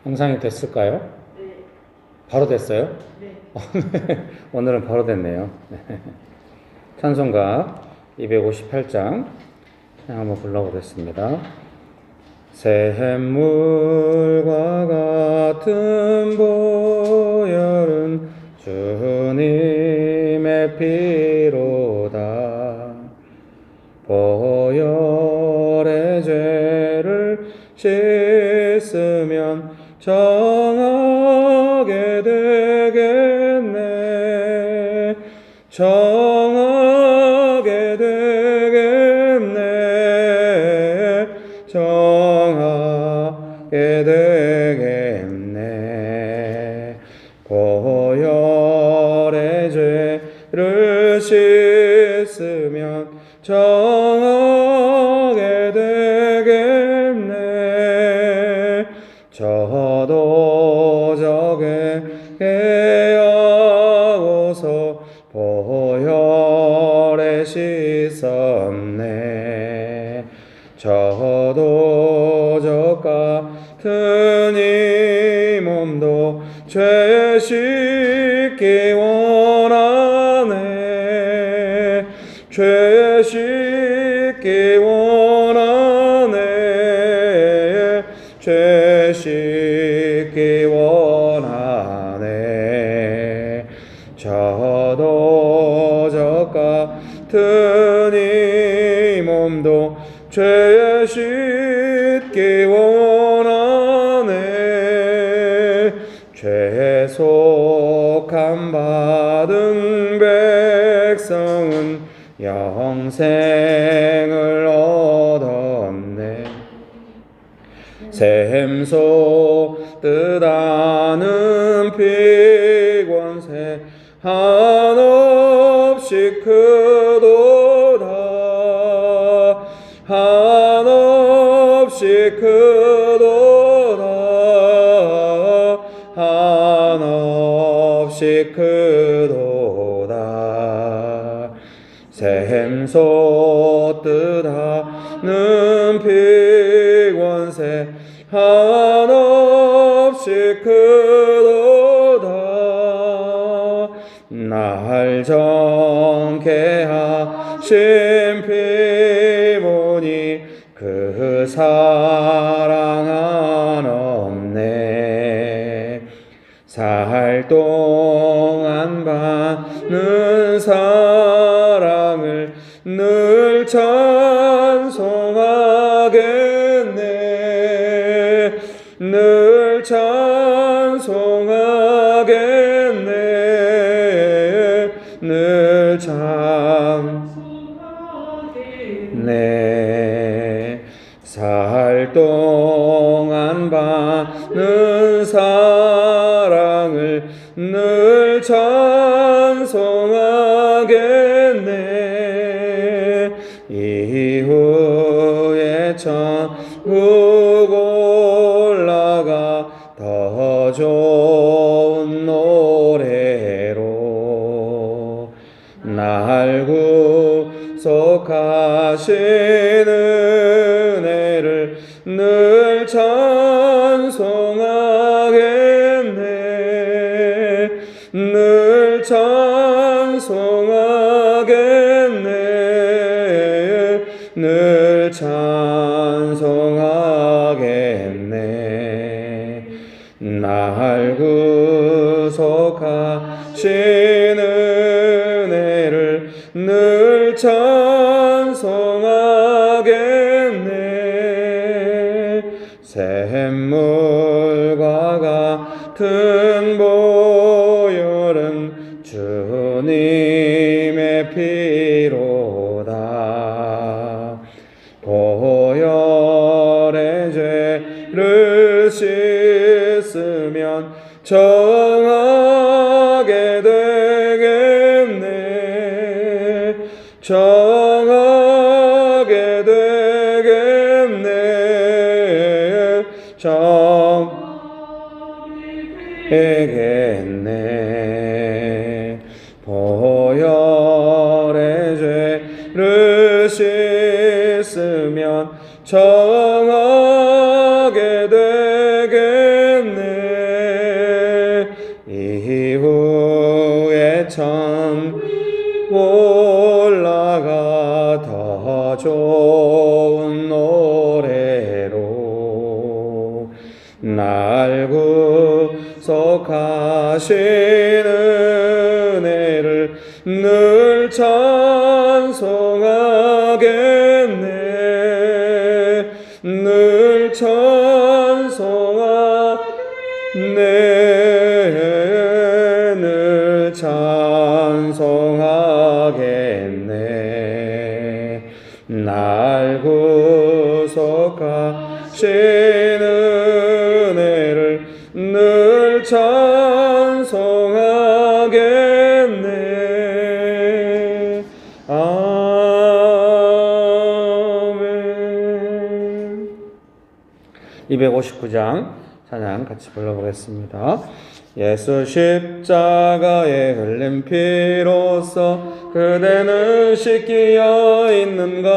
영상이 됐을까요? 네. 바로 됐어요? 네. 오늘은 바로 됐네요. 찬송가 258장 한번 불러보겠습니다. 샘물과 같은 보혈은 주님의 피로다. 보혈의 죄를 씻으면 정하게 되겠네. 정하게 되겠네. 정하게 되겠네. 보혈의 죄를 씻으면 정하게 되겠네. 저도 저게 깨어서 보혈에 씻었네. 저도 저 같은 이 몸도 죄 씻기 원하네. 죄 씻기 원하네. 죄 씻기 원하네. 저도 저 같은 이 몸도 죄 씻기 원하네. 죄속함 받은 백성은 영생을 얻었네. 샘솟듯 하는 피권세 한없이 크도다. 한없이 크도다. 한없이 크도다. 샘솟듯 하는 피권세 한없이 크도다. 날 정케 하신 피보니 그 사랑 한없네. 살 동안 받는 사랑을 늘 찬송하겠네. 늘 찬송하겠네. 늘 찬송하겠네. 살 동안 받는 사랑을 늘 찬송하겠네. 이후에 천국 올라가 더 좋은 노래로 날 구속하신 은혜를 늘 찬송하겠네. 늘 찬송하겠네. 늘 찬송하겠네. 날 구속하신 은혜를 늘 찬송하겠네. 샘물과 같은 보혈은 주님의 피로다. 보혈의 죄를 씻으면 정하게 되겠네. 정하게 되겠네. 되겠네. 보혈의 죄를 씻으면 정하게 되겠네. 좋은 노래로 날 구속하시는 은혜를 늘 찬송하겠네. 늘 늘 찬송하겠네. 날 구속하시는 은혜를 늘 찬송하겠네. 아멘. 259장 찬양 같이 불러보겠습니다. 예수 십자가에 흘린 피로써 그대는 씻기어 있는가?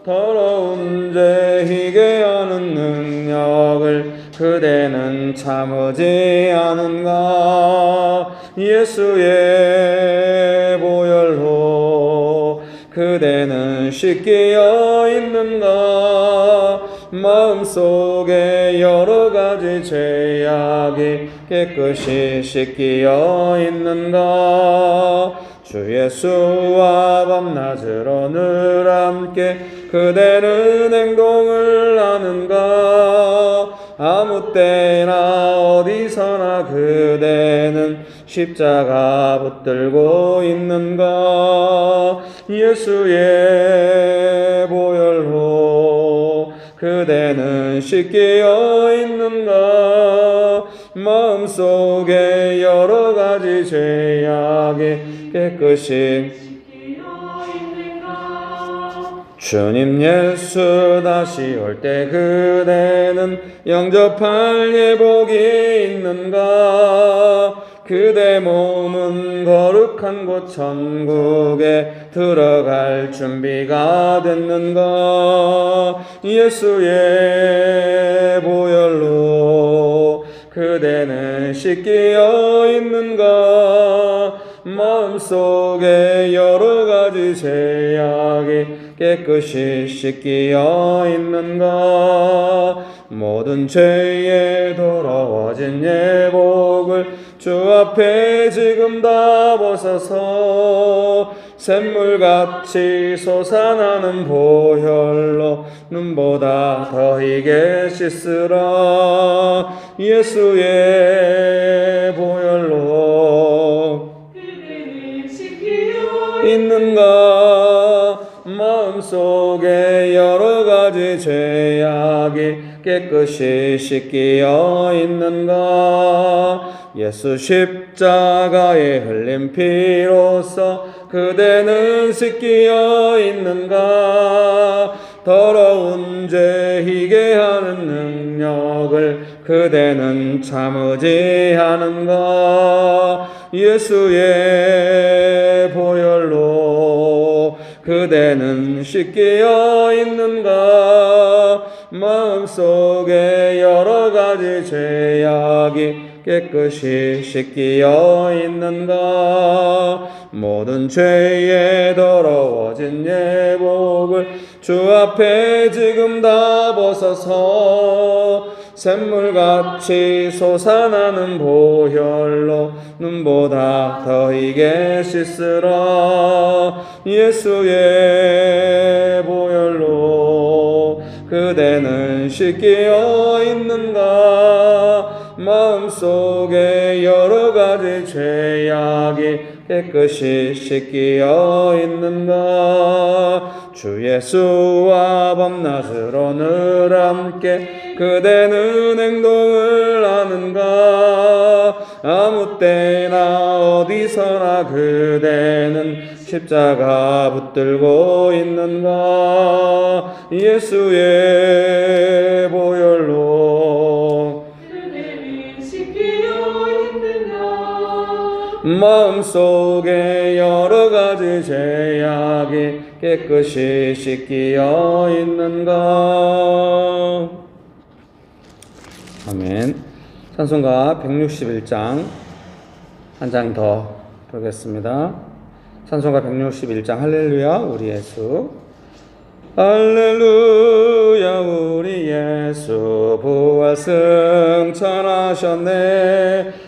더러운 죄 희게 하는 능력을 그대는 참으지 않은가? 예수의 보혈로 그대는 씻기어 있는가? 마음속에 여러가지 죄악이 깨끗이 씻기어 있는가? 주 예수와 밤낮으로 늘 함께 그대는 행동을 하는가? 아무 때나 어디서나 그대는 십자가 붙들고 있는가? 예수의 보혈로 그대는 씻기어 있는가? 마음속에 여러가지 죄악이 깨끗이 주님 예수 다시 올 때 그대는 영접할 예복이 있는가? 그대 몸은 거룩한 곳 천국에 들어갈 준비가 됐는가? 예수의 보혈로 그대는 씻기어 있는가? 마음속에 여러가지 죄악이 깨끗이 씻기어 있는가? 모든 죄에 더러워진 예복을 주 앞에 지금 다 벗어서 샘물같이 솟아나는 보혈로 눈보다 더 희게 씻으라. 예수의 보혈로 있는가? 마음속에 여러가지 죄악이 깨끗이 씻기어 있는가? 예수 십자가에 흘린 피로써 그대는 씻기어 있는가? 더러운 죄 희게 하는 능력을 그대는 참으지 않은가? 예수의 보혈로 그대는 씻기어 있는가? 마음속에 여러가지 죄악이 깨끗이 씻기어 있는가? 모든 죄에 더러워진 예복을 주 앞에 지금 다 벗어서 샘물같이 솟아나는 보혈로 눈보다 더 희게 씻으라. 예수의 보혈로 그대는 씻기어 있는가? 마음속에 여러가지 죄악이 깨끗이 씻기어 있는가? 주 예수와 밤낮으로 늘 함께 그대는 행동을 하는가? 아무 때나 어디서나 그대는 십자가 붙들고 있는가? 예수의 보혈로 마음속에 여러가지 죄악이 깨끗이 씻기어 있는가? 아멘. 찬송가 161장 한 장 더 보겠습니다. 찬송가 161장 할렐루야 우리 예수. 할렐루야 우리 예수 부활 승천하셨네.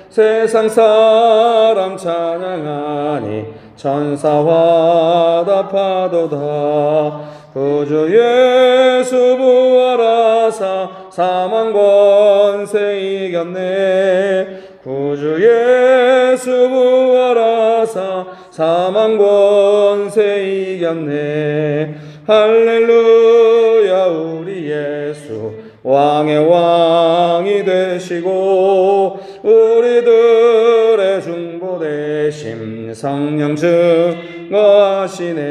세상 사람 찬양하니 천사와 답하도다. 구주 예수 부활하사 사망 권세 이겼네. 구주 예수 부활하사 사망 권세 이겼네. 할렐루야 우리 예수 왕의 왕이 되시고 우리들의 중보 되심 성령 증거하시네.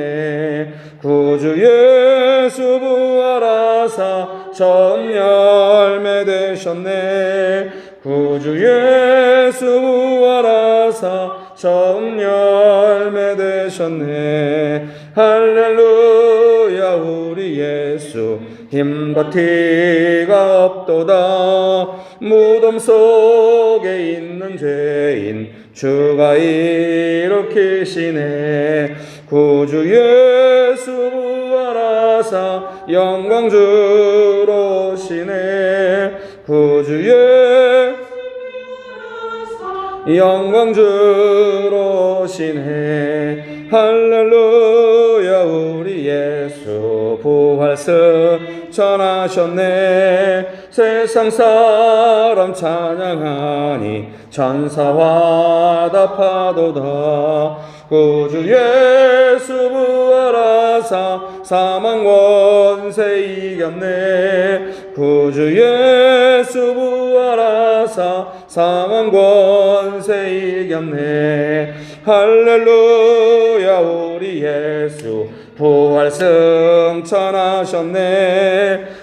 구주 예수 부활하사 처음 열매 되셨네. 구주 예수 부활하사 처음 열매 되셨네. 할렐루야 우리 예수 힘과 티가 없도다. 무덤 속에 있는 죄인 주가 일으키시네. 구주 예수 부활하사 영광 주로 오시네. 구주 예수 영광 주로 오시네. 할렐루야 우리 예수 부활 승천하셨네. 세상 사람 찬양하니 천사와 답하도다. 구주 예수 부활하사 사망 권세 이겼네. 구주 예수 부활하사 사망 권세 이겼네. 할렐루야 우리 예수 부활 승천하셨네.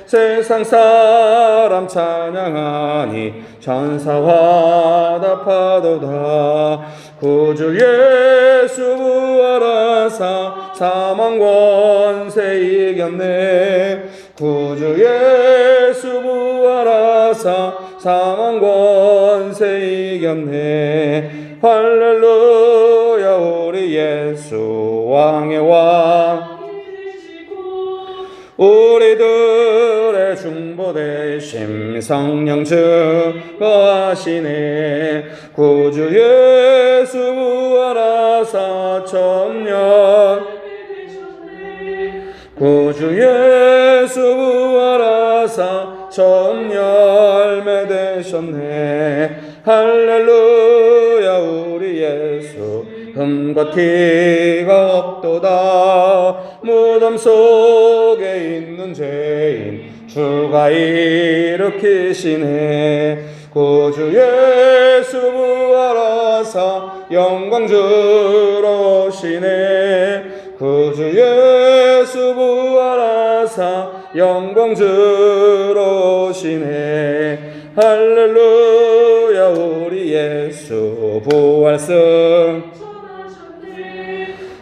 세상 사람 찬양하니 천사와 답하도다. 구주 예수 부활하사 사망 권세 이겼네. 구주 예수 부활하사 사망 권세 이겼네. 할렐루야 우리 예수 왕의 왕 우리들의 중보 되심 성령 증거하시네. 구주 예수 부활하사 처음 구주 예수 부활하사 처음 열매 되셨네. 할렐루야 우리 예수 흠과 티가 없도다. 무덤 속에 있는 죄인 주가 일으키시네. 구주 예수 부활하사 영광 주로 오시네. 구주 예수 부활하사 영광 주로 오시네. 할렐루야 우리 예수 부활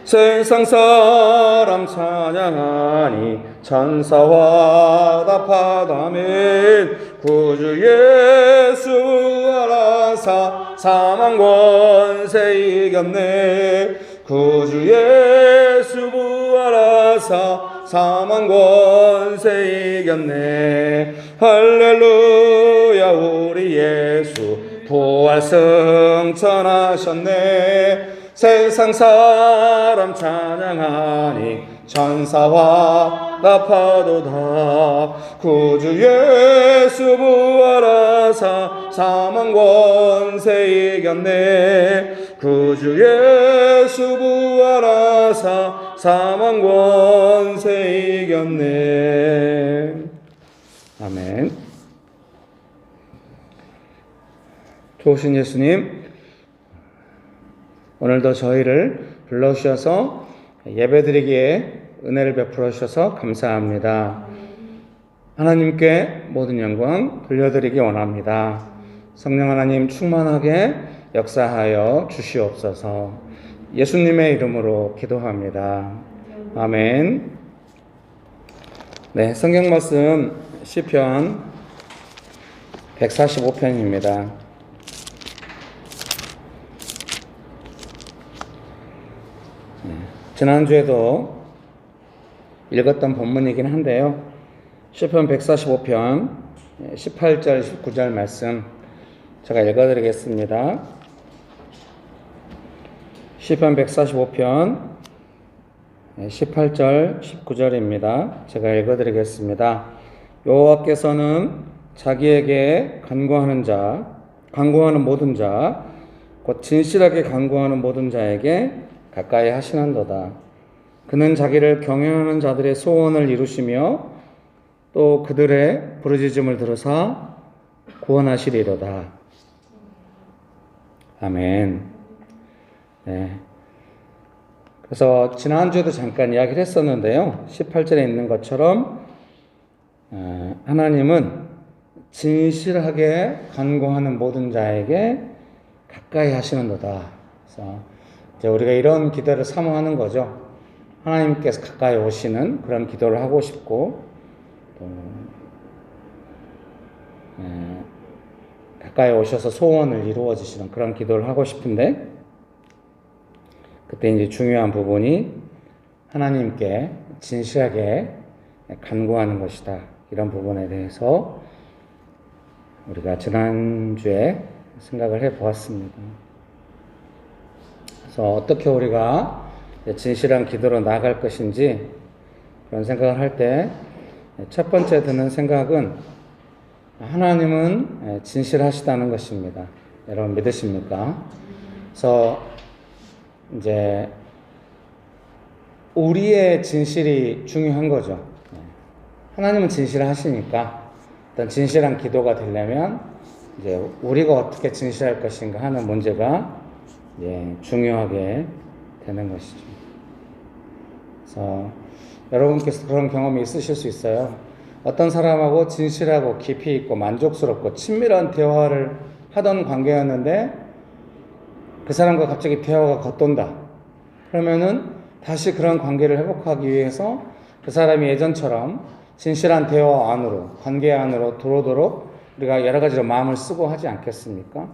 세상 사람 찬양하니 천사와 답하다멘. 구주 예수 부활하사 사망 권세 이겼네. 구주 예수 부활하사 사망 권세 이겼네. 할렐루야 우리 예수 부활 승천하셨네. 세상 사람 찬양하니 천사와 답하도다. 구주 예수 부활하사 사망 권세 이겼네. 구주 예수 부활하사 사망 권세 이겼네. 아멘. 좋으신 예수님, 오늘도 저희를 불러주셔서 예배드리기에 은혜를 베풀어 주셔서 감사합니다. 하나님께 모든 영광 돌려드리기 원합니다. 성령 하나님 충만하게 역사하여 주시옵소서. 예수님의 이름으로 기도합니다. 아멘. 네, 성경 말씀 시편 145편입니다. 지난주에도 읽었던 본문이긴 한데요. 시편 145편 18절 19절 말씀 제가 읽어드리겠습니다. 시편 145편 18절 19절입니다. 제가 읽어드리겠습니다. 여호와께서는 자기에게 간구하는 모든 자, 곧 진실하게 간구하는 모든 자에게 가까이 하시는도다. 그는 자기를 경외하는 자들의 소원을 이루시며 또 그들의 부르짖음을 들으사 구원하시리로다. 아멘. 네. 그래서 지난주에도 잠깐 이야기를 했었는데요. 18절에 있는 것처럼 하나님은 진실하게 간구하는 모든 자에게 가까이 하시는도다. 그래서 이제 우리가 이런 기도를 사모하는 거죠. 하나님께서 가까이 오시는 그런 기도를 하고 싶고, 또 가까이 오셔서 소원을 이루어 주시는 그런 기도를 하고 싶은데, 그때 이제 중요한 부분이 하나님께 진실하게 간구하는 것이다. 이런 부분에 대해서 우리가 지난주에 생각을 해 보았습니다. 그래서 어떻게 우리가 진실한 기도로 나아갈 것인지 그런 생각을 할 때 첫 번째 드는 생각은 하나님은 진실하시다는 것입니다. 여러분 믿으십니까? 그래서 이제 우리의 진실이 중요한 거죠. 하나님은 진실하시니까 어떤 진실한 기도가 되려면 이제 우리가 어떻게 진실할 것인가 하는 문제가 중요하게 되는 것이죠. 그래서 여러분께서 그런 경험이 있으실 수 있어요. 어떤 사람하고 진실하고 깊이 있고 만족스럽고 친밀한 대화를 하던 관계였는데 그 사람과 갑자기 대화가 겉돈다. 그러면은 다시 그런 관계를 회복하기 위해서 그 사람이 예전처럼 진실한 대화 안으로, 관계 안으로 들어오도록 우리가 여러 가지로 마음을 쓰고 하지 않겠습니까?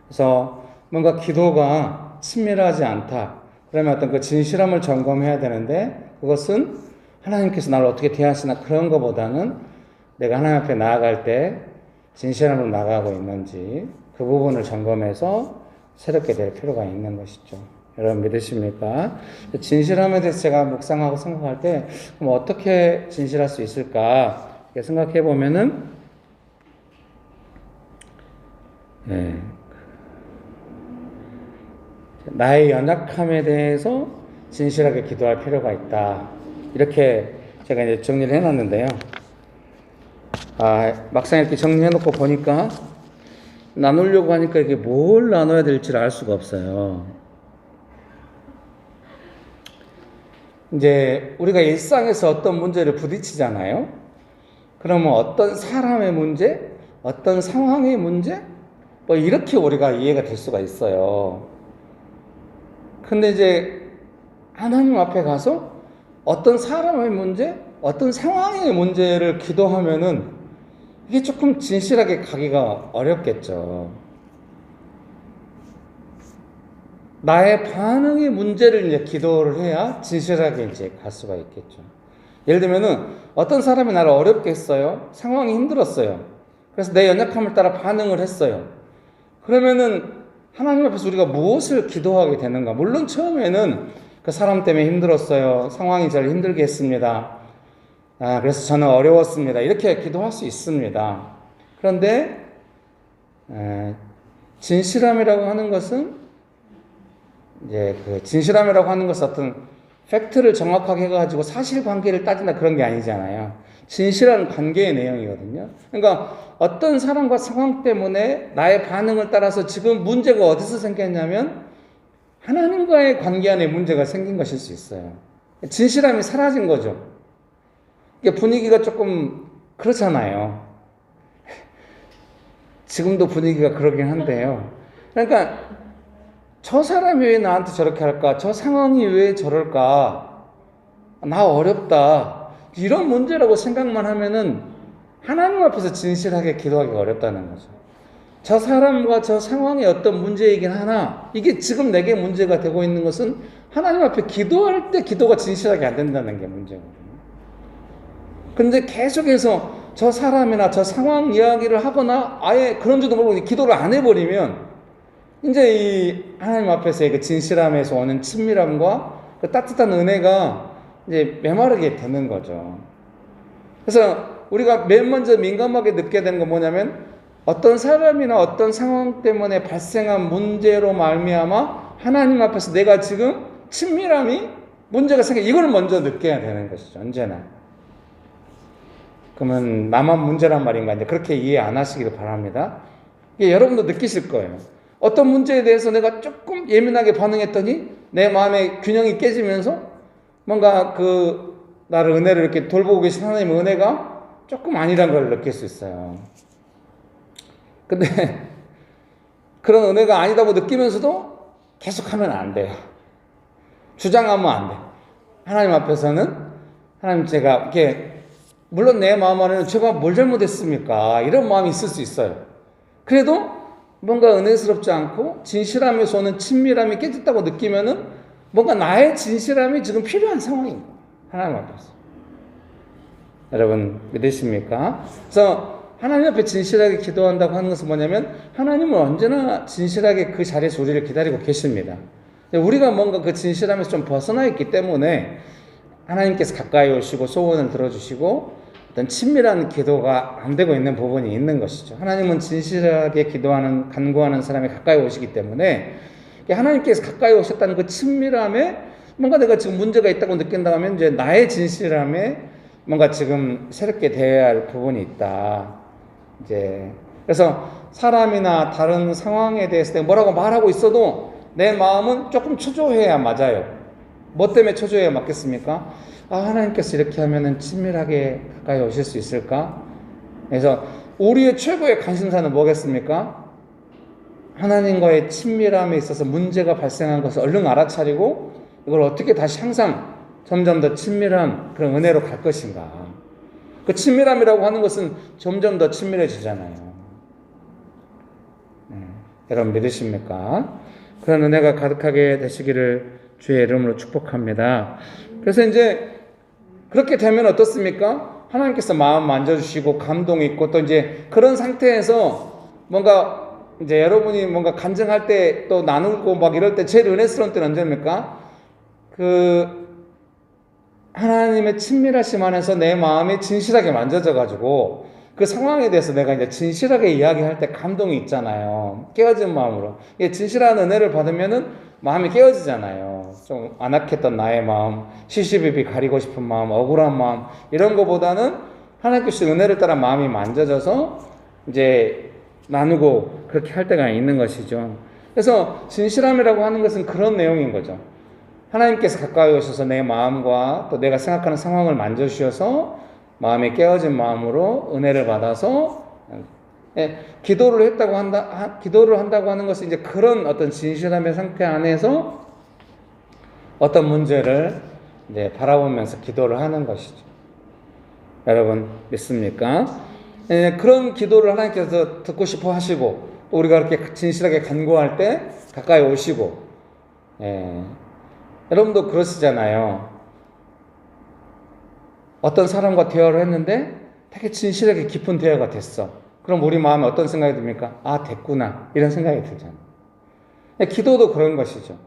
그래서 뭔가 기도가 친밀하지 않다. 그러면 어떤 그 진실함을 점검해야 되는데 그것은 하나님께서 나를 어떻게 대하시나 그런 것보다는 내가 하나님 앞에 나아갈 때 진실함으로 나아가고 있는지 그 부분을 점검해서 새롭게 될 필요가 있는 것이죠. 여러분 믿으십니까? 진실함에 대해서 제가 묵상하고 생각할 때 그럼 어떻게 진실할 수 있을까 생각해 보면은 나의 연약함에 대해서 진실하게 기도할 필요가 있다. 이렇게 제가 이제 정리를 해놨는데요. 막상 이렇게 정리해놓고 보니까 나누려고 하니까 이게 뭘 나눠야 될지를 알 수가 없어요. 이제 우리가 일상에서 어떤 문제를 부딪히잖아요. 그러면 어떤 사람의 문제, 어떤 상황의 문제, 뭐 이렇게 우리가 이해가 될 수가 있어요. 근데 이제 하나님 앞에 가서 어떤 사람의 문제, 어떤 상황의 문제를 기도하면은 이게 조금 진실하게 가기가 어렵겠죠. 나의 반응의 문제를 이제 기도를 해야 진실하게 이제 갈 수가 있겠죠. 예를 들면은 어떤 사람이 나를 어렵게 했어요. 상황이 힘들었어요. 그래서 내 연약함을 따라 반응을 했어요. 그러면은 하나님 앞에서 우리가 무엇을 기도하게 되는가? 물론 처음에는 그 사람 때문에 힘들었어요. 상황이 저를 힘들게 했습니다. 그래서 저는 어려웠습니다. 이렇게 기도할 수 있습니다. 그런데 진실함이라고 하는 것은 이제 그 진실함이라고 하는 것은 어떤 팩트를 정확하게 해가지고 사실관계를 따진다 그런 게 아니잖아요. 진실한 관계의 내용이거든요. 그러니까 어떤 사람과 상황 때문에 나의 반응을 따라서 지금 문제가 어디서 생겼냐면 하나님과의 관계 안에 문제가 생긴 것일 수 있어요. 진실함이 사라진 거죠. 이게 분위기가 조금 그렇잖아요. 지금도 분위기가 그러긴 한데요. 그러니까 저 사람이 왜 나한테 저렇게 할까? 저 상황이 왜 저럴까? 나 어렵다. 이런 문제라고 생각만 하면은 하나님 앞에서 진실하게 기도하기가 어렵다는 거죠. 저 사람과 저 상황이 어떤 문제이긴 하나 이게 지금 내게 문제가 되고 있는 것은 하나님 앞에 기도할 때 기도가 진실하게 안 된다는 게 문제거든요. 근데 계속해서 저 사람이나 저 상황 이야기를 하거나 아예 그런지도 모르고 기도를 안 해버리면 이제 이 하나님 앞에서의 그 진실함에서 오는 친밀함과 그 따뜻한 은혜가 이제 메마르게 되는 거죠. 그래서 우리가 맨 먼저 민감하게 느껴야 되는 건 뭐냐면 어떤 사람이나 어떤 상황 때문에 발생한 문제로 말미암아 하나님 앞에서 내가 지금 친밀함이 문제가 생겨 이걸 먼저 느껴야 되는 것이죠. 언제나. 그러면 나만 문제란 말인가 이제 그렇게 이해 안 하시기를 바랍니다. 이게 여러분도 느끼실 거예요. 어떤 문제에 대해서 내가 조금 예민하게 반응했더니 내 마음의 균형이 깨지면서 뭔가 나를 은혜를 이렇게 돌보고 계신 하나님의 은혜가 조금 아니란 걸 느낄 수 있어요. 근데 그런 은혜가 아니다고 느끼면서도 계속하면 안 돼요. 주장하면 안 돼. 하나님 앞에서는 하나님 제가 이렇게 물론 내 마음 안에는 제가 뭘 잘못했습니까? 이런 마음이 있을 수 있어요. 그래도 뭔가 은혜스럽지 않고 진실함에서 오는 친밀함이 깨졌다고 느끼면은 뭔가 나의 진실함이 지금 필요한 상황인 거예요. 하나님 앞에서. 여러분 믿으십니까? 그래서 하나님 앞에 진실하게 기도한다고 하는 것은 뭐냐면 하나님은 언제나 진실하게 그 자리에서 우리를 기다리고 계십니다. 우리가 뭔가 그 진실함에서 좀 벗어나 있기 때문에 하나님께서 가까이 오시고 소원을 들어주시고 어떤 친밀한 기도가 안 되고 있는 부분이 있는 것이죠. 하나님은 진실하게 기도하는 간구하는 사람이 가까이 오시기 때문에 하나님께서 가까이 오셨다는 그 친밀함에 뭔가 내가 지금 문제가 있다고 느낀다 하면 이제 나의 진실함에 뭔가 지금 새롭게 대해야 할 부분이 있다. 이제 그래서 사람이나 다른 상황에 대해서 내가 뭐라고 말하고 있어도 내 마음은 조금 초조해야 맞아요. 뭐 때문에 초조해야 맞겠습니까? 하나님께서 이렇게 하면은 친밀하게 가까이 오실 수 있을까? 그래서 우리의 최고의 관심사는 뭐겠습니까? 하나님과의 친밀함에 있어서 문제가 발생한 것을 얼른 알아차리고 이걸 어떻게 다시 항상 점점 더 친밀한 그런 은혜로 갈 것인가. 그 친밀함이라고 하는 것은 점점 더 친밀해지잖아요. 여러분 믿으십니까? 그런 은혜가 가득하게 되시기를 주의 이름으로 축복합니다. 그래서 이제 그렇게 되면 어떻습니까? 하나님께서 마음 만져주시고 감동이 있고 또 이제 그런 상태에서 뭔가 이제 여러분이 뭔가 간증할 때 또 나누고 막 이럴 때 제일 은혜스러운 때는 언제입니까? 하나님의 친밀하심 안에서 내 마음이 진실하게 만져져가지고 그 상황에 대해서 내가 이제 진실하게 이야기할 때 감동이 있잖아요. 깨어진 마음으로. 진실한 은혜를 받으면은 마음이 깨어지잖아요. 좀 안악했던 나의 마음, 시시비비 가리고 싶은 마음, 억울한 마음 이런 거보다는 하나님께서 은혜를 따라 마음이 만져져서 이제 나누고 그렇게 할 때가 있는 것이죠. 그래서 진실함이라고 하는 것은 그런 내용인 거죠. 하나님께서 가까이 오셔서 내 마음과 또 내가 생각하는 상황을 만져주셔서 마음이 깨어진 마음으로 은혜를 받아서 기도를 한다고 하는 것은 이제 그런 어떤 진실함의 상태 안에서 어떤 문제를 이제 바라보면서 기도를 하는 것이죠. 여러분 믿습니까? 그런 기도를 하나님께서 듣고 싶어 하시고 또 우리가 그렇게 진실하게 간구할 때 가까이 오시고 여러분도 그러시잖아요. 어떤 사람과 대화를 했는데 되게 진실하게 깊은 대화가 됐어. 그럼 우리 마음에 어떤 생각이 듭니까? 됐구나. 이런 생각이 들잖아요. 기도도 그런 것이죠.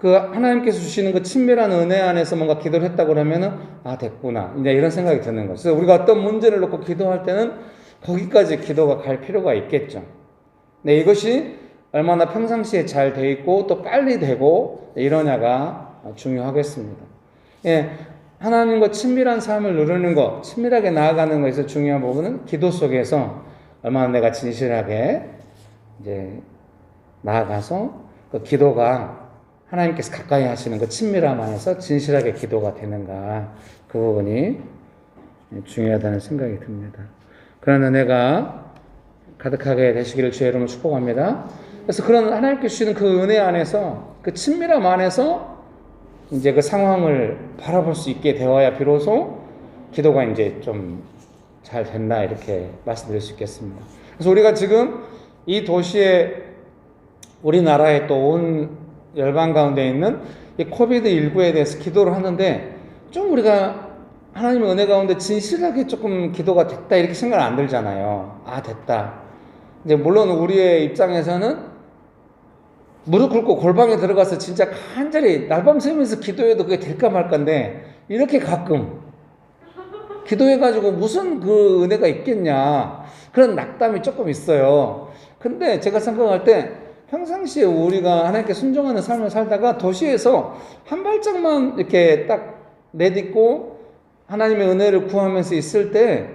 하나님께서 주시는 그 친밀한 은혜 안에서 뭔가 기도를 했다고 그러면은, 됐구나. 이제 이런 생각이 드는 거죠. 그래서 우리가 어떤 문제를 놓고 기도할 때는 거기까지 기도가 갈 필요가 있겠죠. 네, 이것이 얼마나 평상시에 잘 돼 있고 또 빨리 되고 이러냐가 중요하겠습니다. 하나님과 친밀한 삶을 누리는 것, 친밀하게 나아가는 것에서 중요한 부분은 기도 속에서 얼마나 내가 진실하게 이제 나아가서 그 기도가 하나님께서 가까이 하시는 그 친밀함 안에서 진실하게 기도가 되는가, 그 부분이 중요하다는 생각이 듭니다. 그런 은혜가 가득하게 되시기를 주의 이름으로 축복합니다. 그래서 그런 하나님께서 주시는 그 은혜 안에서, 그 친밀함 안에서 이제 그 상황을 바라볼 수 있게 되어야 비로소 기도가 이제 좀 잘 된다, 이렇게 말씀드릴 수 있겠습니다. 그래서 우리가 지금 이 도시에, 우리나라에 또 온 열방 가운데 있는 이 코비드19에 대해서 기도를 하는데 좀 우리가 하나님의 은혜 가운데 진실하게 조금 기도가 됐다 이렇게 생각 안 들잖아요. 아, 됐다. 이제 물론 우리의 입장에서는 무릎 꿇고 골방에 들어가서 진짜 간절히 날밤 새면서 기도해도 그게 될까 말까인데 이렇게 가끔 기도해가지고 무슨 그 은혜가 있겠냐 그런 낙담이 조금 있어요. 근데 제가 생각할 때 평상시에 우리가 하나님께 순종하는 삶을 살다가 도시에서 한 발짝만 이렇게 딱 내딛고 하나님의 은혜를 구하면서 있을 때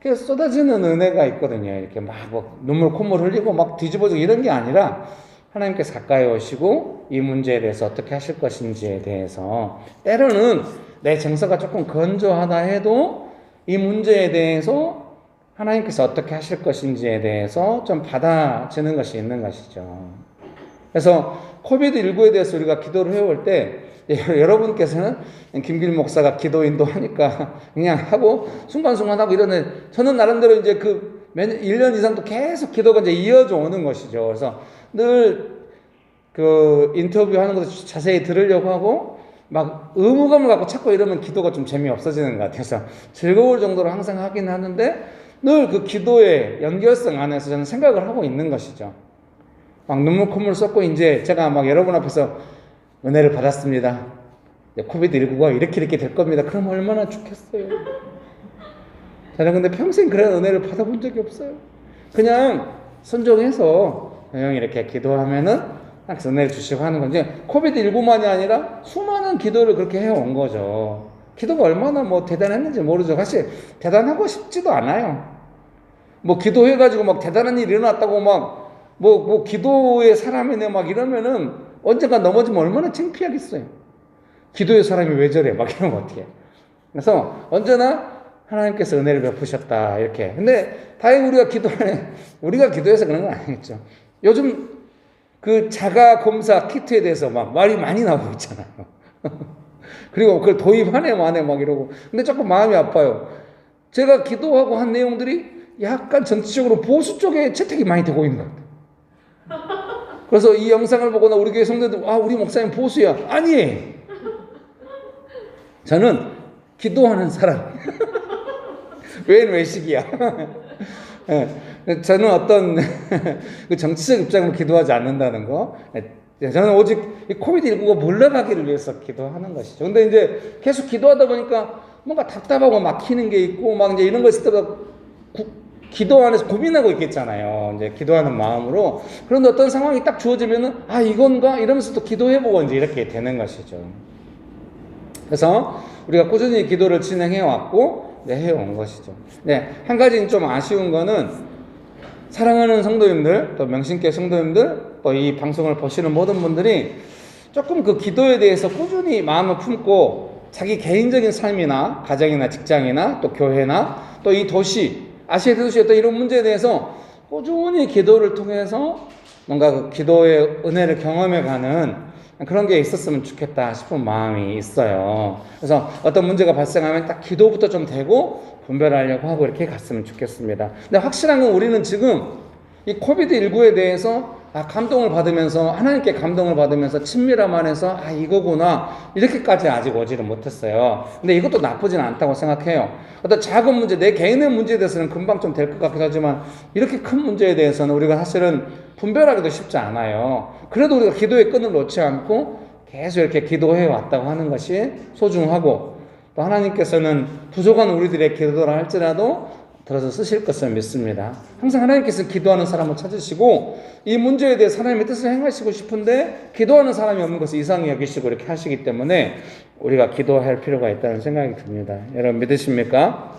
쏟아지는 은혜가 있거든요. 이렇게 막 눈물 콧물 흘리고 막 뒤집어지고 이런 게 아니라 하나님께서 가까이 오시고 이 문제에 대해서 어떻게 하실 것인지에 대해서 때로는 내 정서가 조금 건조하다 해도 이 문제에 대해서 하나님께서 어떻게 하실 것인지에 대해서 좀 받아주는 것이 있는 것이죠. 그래서 코비드19에 대해서 우리가 기도를 해올 때 여러분께서는 김길 목사가 기도 인도하니까 그냥 하고 순간순간 하고 이러는데 저는 나름대로 이제 그 1년 이상도 계속 기도가 이제 이어져 오는 것이죠. 그래서 늘 그 인터뷰하는 것도 자세히 들으려고 하고 막 의무감을 갖고 찾고 이러면 기도가 좀 재미없어지는 것 같아요. 그래서 즐거울 정도로 항상 하긴 하는데 늘 그 기도의 연결성 안에서 저는 생각을 하고 있는 것이죠. 막 눈물 콧물 쏟고 이제 제가 막 여러분 앞에서 은혜를 받았습니다. 코비드19가 이렇게 될 겁니다. 그럼 얼마나 좋겠어요. 저는 근데 평생 그런 은혜를 받아본 적이 없어요. 그냥 순종해서 그냥 이렇게 기도하면은 은혜를 주시고 하는 건지 코비드19만이 아니라 수많은 기도를 그렇게 해온 거죠. 기도가 얼마나 뭐 대단했는지 모르죠. 사실 대단하고 싶지도 않아요. 뭐 기도해가지고 막 대단한 일이 일어났다고 막 뭐 기도의 사람이네 막 이러면은 언젠가 넘어지면 얼마나 창피하겠어요. 기도의 사람이 왜 저래 막 이러면 어떡해. 그래서 언제나 하나님께서 은혜를 베푸셨다 이렇게. 근데 다행히 우리가 기도해서 그런 건 아니겠죠. 요즘 그 자가 검사 키트에 대해서 막 말이 많이 나오고 있잖아요. 그리고 그걸 도입하네 마네 막 이러고. 근데 조금 마음이 아파요. 제가 기도하고 한 내용들이 약간 정치적으로 보수 쪽에 채택이 많이 되고 있는 것 같아요. 그래서 이 영상을 보거나 우리 교회 성도들 우리 목사님 보수야. 아니, 저는 기도하는 사람. 웬 외식이야. 저는 어떤 그 정치적 입장으로 기도하지 않는다는 거. 저는 오직 이 코비드19가 물러가기를 위해서 기도하는 것이죠. 근데 이제 계속 기도하다 보니까 뭔가 답답하고 막히는 게 있고 막 이제 이런 거 있을 때마다 기도 안에서 고민하고 있겠잖아요. 이제 기도하는 마음으로. 그런데 어떤 상황이 딱 주어지면은 이건가? 이러면서 또 기도해보고 이제 이렇게 되는 것이죠. 그래서 우리가 꾸준히 기도를 진행해 왔고, 해온 것이죠. 한 가지 좀 아쉬운 거는 사랑하는 성도님들, 또 명신교회 성도님들, 또 이 방송을 보시는 모든 분들이 조금 그 기도에 대해서 꾸준히 마음을 품고 자기 개인적인 삶이나 가정이나 직장이나 또 교회나 또 이 도시, 아시아 도시의 또 이런 문제에 대해서 꾸준히 기도를 통해서 뭔가 그 기도의 은혜를 경험해가는 그런 게 있었으면 좋겠다 싶은 마음이 있어요. 그래서 어떤 문제가 발생하면 딱 기도부터 좀 되고 분별하려고 하고 이렇게 갔으면 좋겠습니다. 근데 확실한 건 우리는 지금 이 코비드19에 대해서 감동을 받으면서 하나님께 감동을 받으면서 친밀함 안에서 이거구나 이렇게까지 아직 오지를 못했어요. 근데 이것도 나쁘진 않다고 생각해요. 어떤 작은 문제, 내 개인의 문제에 대해서는 금방 좀 될 것 같기도 하지만 이렇게 큰 문제에 대해서는 우리가 사실은 분별하기도 쉽지 않아요. 그래도 우리가 기도의 끈을 놓지 않고 계속 이렇게 기도해 왔다고 하는 것이 소중하고 또 하나님께서는 부족한 우리들의 기도를 할지라도 들어서 쓰실 것을 믿습니다. 항상 하나님께서 기도하는 사람을 찾으시고 이 문제에 대해서 하나님의 뜻을 행하시고 싶은데 기도하는 사람이 없는 것을 이상히 여기시고 이렇게 하시기 때문에 우리가 기도할 필요가 있다는 생각이 듭니다. 여러분 믿으십니까?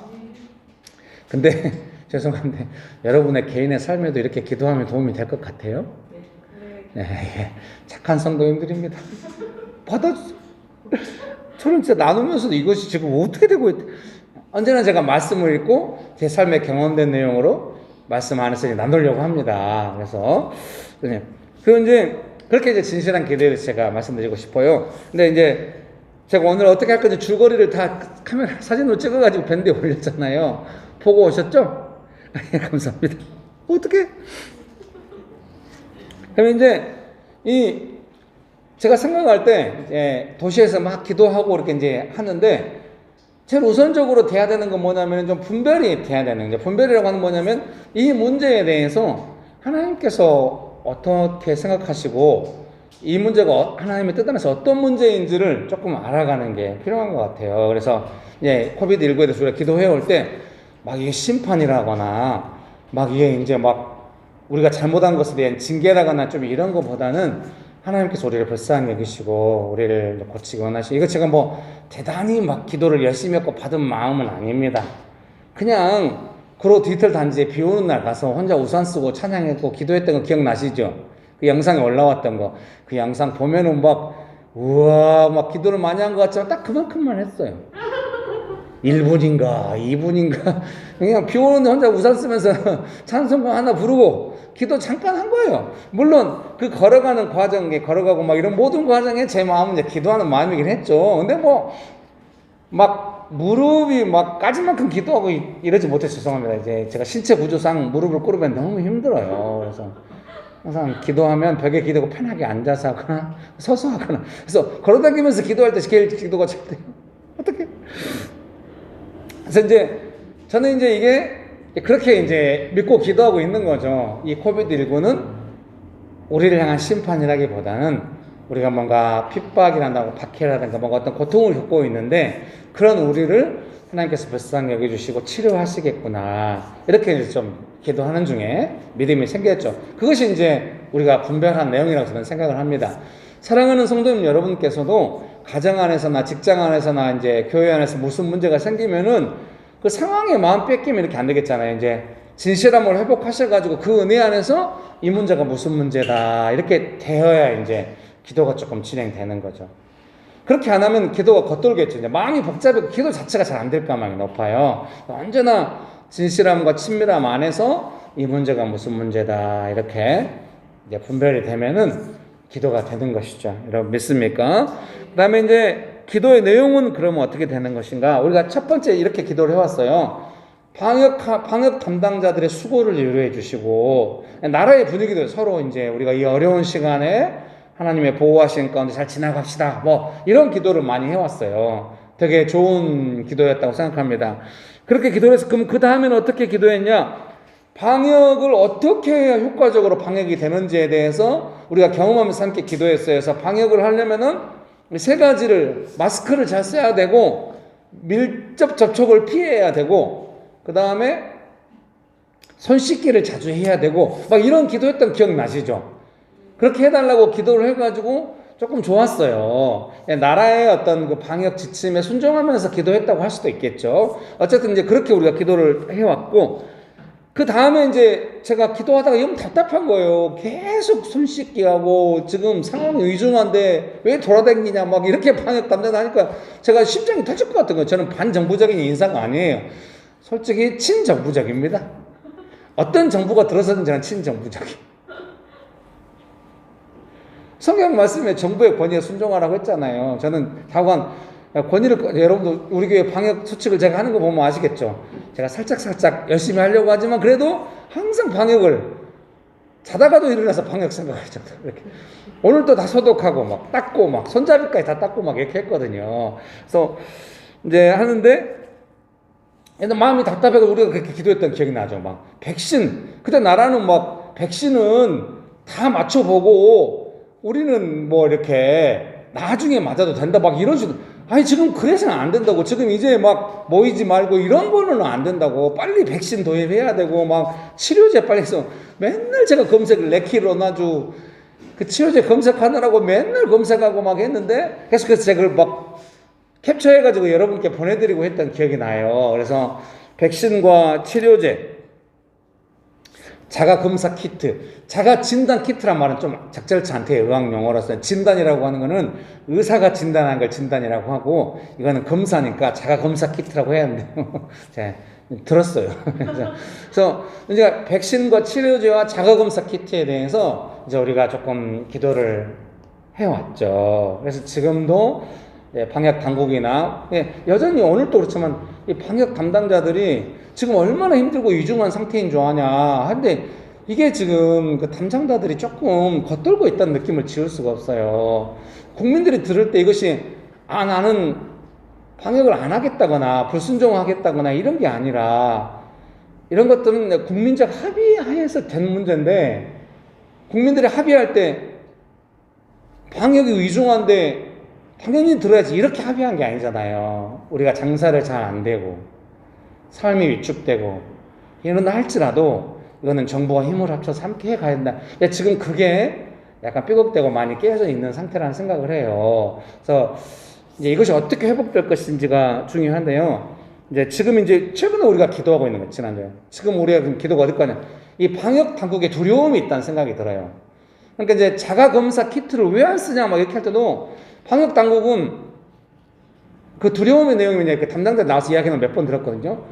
근데 죄송한데 여러분의 개인의 삶에도 이렇게 기도하면 도움이 될 것 같아요? 네, 착한 성도님들입니다. 받아주세요. 저는 진짜 나누면서도 이것이 지금 어떻게 되고 있대. 언제나 제가 말씀을 읽고 제 삶에 경험된 내용으로 말씀 안에서 나누려고 합니다. 그래서 그렇게 이제 진실한 기도에 대해서 제가 말씀드리고 싶어요. 근데 이제 제가 오늘 어떻게 할 건지 줄거리를 다 카메라 사진으로 찍어가지고 밴드에 올렸잖아요. 보고 오셨죠? 감사합니다. 어떻게? 그럼 이제 제가 생각할 때 도시에서 막 기도하고 이렇게 이제 하는데 제일 우선적으로 돼야 되는 건 뭐냐면 좀 분별이 돼야 되는 거죠. 분별이라고 하는 뭐냐면 이 문제에 대해서 하나님께서 어떻게 생각하시고 이 문제가 하나님의 뜻 안에서 어떤 문제인지를 조금 알아가는 게 필요한 것 같아요. 그래서 코비드19에 대해서 우리가 기도해 올 때 막 이게 심판이라거나 막 이게 이제 막 우리가 잘못한 것에 대한 징계라거나 좀 이런 것보다는 하나님께서 우리를 불쌍히 여기시고 우리를 고치기 원하시고, 이거 제가 뭐 대단히 막 기도를 열심히 했고 받은 마음은 아닙니다. 그냥 구로 디지털 단지에 비 오는 날 가서 혼자 우산 쓰고 찬양했고 기도했던 거 기억나시죠? 그 영상에 올라왔던 거, 그 영상 보면은 막 우와 막 기도를 많이 한 것 같지만 딱 그만큼만 했어요. 1분인가 2분인가 그냥 비 오는데 혼자 우산 쓰면서 찬송가 하나 부르고 기도 잠깐 한 거예요. 물론 그 걸어가는 과정에 걸어가고 막 이런 모든 과정에 제 마음은 이제 기도하는 마음이긴 했죠. 근데 뭐 막 무릎이 막 까진 만큼 기도하고 이러지 못해서 죄송합니다. 이제 제가 신체 구조상 무릎을 꿇으면 너무 힘들어요. 그래서 항상 기도하면 벽에 기대고 편하게 앉아서 하거나 서서 하거나, 그래서 걸어다니면서 기도할 때 제일 기도가 잘 돼요. 어떻게? 그래서 이제 저는 이제 이게 그렇게 이제 믿고 기도하고 있는 거죠. 이 코비드19는 우리를 향한 심판이라기보다는 우리가 뭔가 핍박이란다고 박해라든가 뭔가 어떤 고통을 겪고 있는데 그런 우리를 하나님께서 불쌍히 여겨주시고 치료하시겠구나, 이렇게 이제 좀 기도하는 중에 믿음이 생겼죠. 그것이 이제 우리가 분별한 내용이라고 저는 생각을 합니다. 사랑하는 성도님 여러분께서도 가정 안에서나 직장 안에서나 이제 교회 안에서 무슨 문제가 생기면은 그 상황에 마음 뺏기면 이렇게 안 되겠잖아요. 이제 진실함을 회복하셔가지고 그 은혜 안에서 이 문제가 무슨 문제다 이렇게 되어야 이제 기도가 조금 진행되는 거죠. 그렇게 안 하면 기도가 겉돌겠죠. 이제 마음이 복잡하고 기도 자체가 잘 안 될 가망이 높아요. 언제나 진실함과 친밀함 안에서 이 문제가 무슨 문제다 이렇게 이제 분별이 되면은 기도가 되는 것이죠. 여러분 믿습니까? 그 다음에 이제 기도의 내용은 그러면 어떻게 되는 것인가? 우리가 첫 번째 이렇게 기도를 해왔어요. 방역 담당자들의 수고를 유로해 주시고, 나라의 분위기도 서로 이제 우리가 이 어려운 시간에 하나님의 보호하시는 가운데 잘 지나갑시다. 뭐 이런 기도를 많이 해왔어요. 되게 좋은 기도였다고 생각합니다. 그렇게 기도를 해서 그럼 그 다음에는 어떻게 기도했냐? 방역을 어떻게 해야 효과적으로 방역이 되는지에 대해서 우리가 경험하면서 함께 기도했어요. 그래서 방역을 하려면은 세 가지를, 마스크를 잘 써야 되고 밀접 접촉을 피해야 되고 그 다음에 손 씻기를 자주 해야 되고 막 이런 기도했던 기억 나시죠? 그렇게 해달라고 기도를 해가지고 조금 좋았어요. 나라의 어떤 그 방역 지침에 순종하면서 기도했다고 할 수도 있겠죠. 어쨌든 이제 그렇게 우리가 기도를 해왔고, 그 다음에 이제 제가 기도하다가 너무 답답한 거예요. 계속 손 씻기 하고 지금 상황이 위중한데 왜 돌아다니냐 막 이렇게 방역 담당하니까 제가 심장이 터질 것 같은 거예요. 저는 반정부적인 인사가 아니에요. 솔직히 친정부적입니다. 어떤 정부가 들어서든 저는 친정부적이에요. 성경 말씀에 정부의 권위에 순종하라고 했잖아요. 저는 다만 권위를, 여러분도 우리 교회 방역 수칙을 제가 하는 거 보면 아시겠죠? 제가 살짝 열심히 하려고 하지만 그래도 항상 방역을, 자다가도 일어나서 방역 생각하죠. 이렇게 오늘도 다 소독하고 막 닦고 막 손잡이까지 다 닦고 막 이렇게 했거든요. 그래서 이제 하는데 마음이 답답해서 우리가 그렇게 기도했던 기억이 나죠. 막 백신, 그때 나라는 막 백신은 다 맞춰보고 우리는 뭐 이렇게 나중에 맞아도 된다 막 이런 식으로. 아니 지금 그래서는 안 된다고. 지금 이제 막 모이지 말고 이런 거는 안 된다고. 빨리 백신 도입해야 되고 막 치료제 빨리 해서 맨날 제가 검색을 레키로나주 그 치료제 검색하느라고 맨날 검색하고 막 했는데 계속해서 제가 그걸 막 캡처해가지고 여러분께 보내드리고 했던 기억이 나요. 그래서 백신과 치료제, 자가검사 키트, 자가진단 키트란 말은 좀 적절치 않대요. 의학 용어로서. 진단이라고 하는 거는 의사가 진단한 걸 진단이라고 하고, 이거는 검사니까 자가검사 키트라고 해야 한대요. 제가 들었어요. 그래서 이제 백신과 치료제와 자가검사 키트에 대해서 이제 우리가 조금 기도를 해왔죠. 그래서 지금도 방역 당국이나, 여전히 오늘도 그렇지만 이 방역 담당자들이 지금 얼마나 힘들고 위중한 상태인 줄 아냐. 근데 이게 지금 그 담당자들이 조금 겉돌고 있다는 느낌을 지울 수가 없어요. 국민들이 들을 때 이것이 나는 방역을 안 하겠다거나 불순종하겠다거나 이런 게 아니라 이런 것들은 국민적 합의하에서 된 문제인데 국민들이 합의할 때 방역이 위중한데 당연히 들어야지 이렇게 합의한 게 아니잖아요. 우리가 장사를 잘 안 되고 삶이 위축되고 이런다 할지라도 이거는 정부가 힘을 합쳐서 함께 해가야 된다. 지금 그게 약간 삐걱대고 많이 깨져 있는 상태라는 생각을 해요. 그래서 이제 이것이 어떻게 회복될 것인지가 중요한데요. 이제 최근에 우리가 기도하고 있는 거 지난주에 지금 우리가 지금 기도가 어디 거냐? 이 방역 당국에 두려움이 있다는 생각이 들어요. 그러니까 이제 자가 검사 키트를 왜 안 쓰냐 막 이렇게 할 때도 방역 당국은 그 두려움의 내용이 이제 그 담당자 나와서 이야기는 몇 번 들었거든요.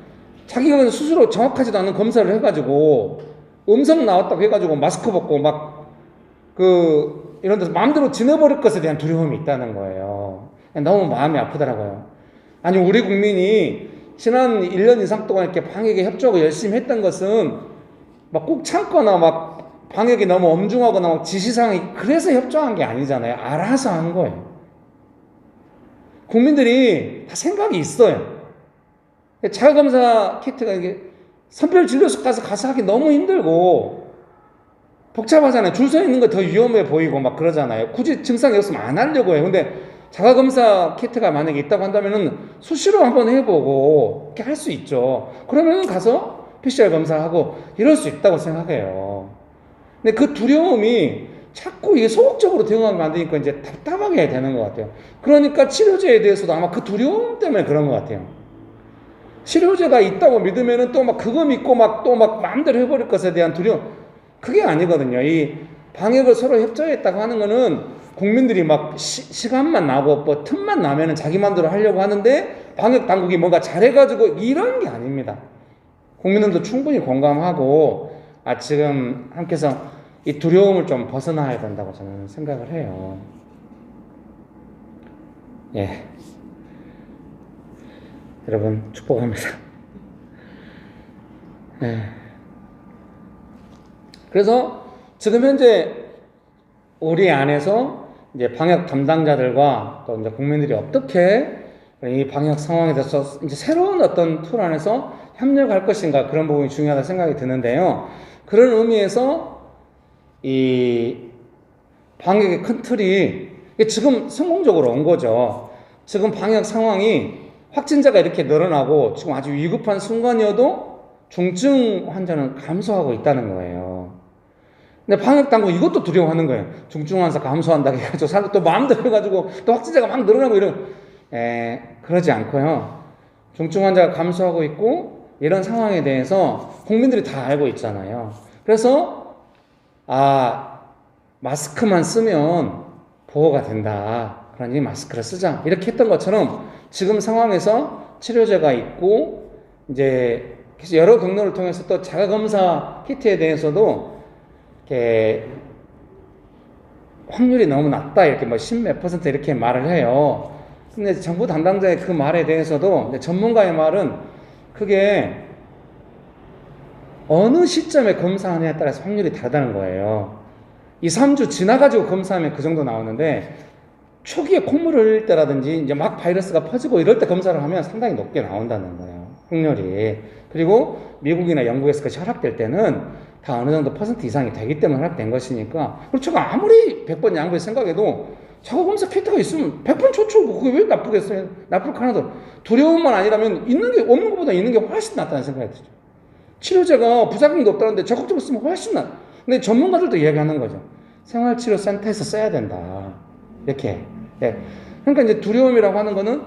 자기가 스스로 정확하지도 않은 검사를 해가지고 음성 나왔다고 해가지고 마스크 벗고 막 이런 데서 마음대로 지내버릴 것에 대한 두려움이 있다는 거예요. 너무 마음이 아프더라고요. 아니 우리 국민이 지난 1년 이상 동안 이렇게 방역에 협조하고 열심히 했던 것은 막 꼭 참거나 막 방역이 너무 엄중하거나 막 지시사항이 그래서 협조한 게 아니잖아요. 알아서 한 거예요. 국민들이 다 생각이 있어요. 자가검사 키트가 이게 선별진료소 가서 하기 너무 힘들고 복잡하잖아요. 줄 서 있는 거 더 위험해 보이고 막 그러잖아요. 굳이 증상이 없으면 안 하려고 해요. 근데 자가검사 키트가 만약에 있다고 한다면은 수시로 한번 해보고 이렇게 할 수 있죠. 그러면 가서 PCR 검사하고 이럴 수 있다고 생각해요. 근데 그 두려움이 자꾸 이게 소극적으로 대응하게 만드니까 이제 답답하게 되는 것 같아요. 그러니까 치료제에 대해서도 아마 그 두려움 때문에 그런 것 같아요. 치료제가 있다고 믿으면은 또 막 그거 믿고 막 또 막 마음대로 해버릴 것에 대한 두려움. 그게 아니거든요. 이 방역을 서로 협조했다고 하는 거는 국민들이 막 시간만 나고 뭐 틈만 나면은 자기 마음대로 하려고 하는데 방역 당국이 뭔가 잘해가지고 이런 게 아닙니다. 국민들도 충분히 공감하고 지금 함께서 이 두려움을 좀 벗어나야 된다고 저는 생각을 해요. 예. 여러분 축복합니다. 예. 그래서 지금 현재 우리 안에서 이제 방역 담당자들과 또 이제 국민들이 어떻게 이 방역 상황에 대해서 이제 새로운 어떤 틀 안에서 협력할 것인가 그런 부분이 중요하다 생각이 드는데요. 그런 의미에서 이 방역의 큰 틀이 지금 성공적으로 온 거죠. 지금 방역 상황이 확진자가 이렇게 늘어나고 지금 아주 위급한 순간이어도 중증 환자는 감소하고 있다는 거예요. 근데 방역당국 이것도 두려워하는 거예요. 중증 환자 감소한다고 해가지고 사람들 또 마음대로 해가지고 또 확진자가 막 늘어나고 그러지 않고요. 중증 환자가 감소하고 있고 이런 상황에 대해서 국민들이 다 알고 있잖아요. 그래서 마스크만 쓰면 보호가 된다. 그러니 마스크를 쓰자. 이렇게 했던 것처럼 지금 상황에서 치료제가 있고 이제 여러 경로를 통해서 또 자가검사 키트에 대해서도 이렇게 확률이 너무 낮다 이렇게 뭐 10몇 % 이렇게 말을 해요. 근데 정부 담당자의 그 말에 대해서도 전문가의 말은 그게 어느 시점에 검사하느냐에 따라서 확률이 다르다는 거예요. 2, 3주 지나가지고 검사하면 그 정도 나오는데 초기에 콧물을 흘릴 때라든지 이제 막 바이러스가 퍼지고 이럴 때 검사를 하면 상당히 높게 나온다는 거예요. 확률이. 그리고 미국이나 영국에서 그것이 허락될 때는 다 어느 정도 퍼센트 이상이 되기 때문에 허락된 것이니까. 그리고 제가 아무리 100번 양보해 생각해도 자가검사 키트가 있으면 100번 좋죠. 그게 왜 나쁘겠어요? 나쁠 거 하나도. 두려움만 아니라면 있는 게 없는 것보다 있는 게 훨씬 낫다는 생각이 들죠. 치료제가 부작용도 없다는데 적극적으로 쓰면 훨씬 낫. 근데 전문가들도 이야기하는 거죠. 생활치료센터에서 써야 된다. 이렇게. 네. 그러니까 이제 두려움이라고 하는 거는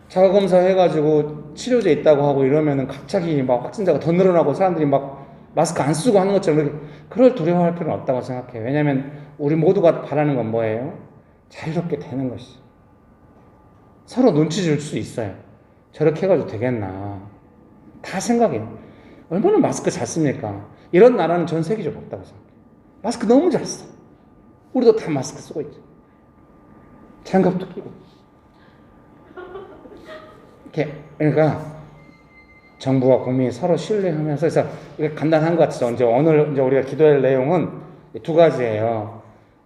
자가검사 해가지고 치료제 있다고 하고 이러면은 갑자기 막 확진자가 더 늘어나고 사람들이 막 마스크 안 쓰고 하는 것처럼 이렇게 그럴 두려워할 필요는 없다고 생각해요. 왜냐하면 우리 모두가 바라는 건 뭐예요? 자유롭게 되는 것이죠. 서로 눈치 줄 수 있어요. 저렇게 해가지고 되겠나. 다 생각해요. 얼마나 마스크 잘 씁니까? 이런 나라는 전 세계적으로 없다고 생각해요. 마스크 너무 잘 써. 우리도 다 마스크 쓰고 있죠. 장갑도 끼고. 이렇게, 그러니까 정부와 국민이 서로 신뢰하면서, 그래서 이게 간단한 것 같아서 오늘 우리가 기도할 내용은 두 가지예요.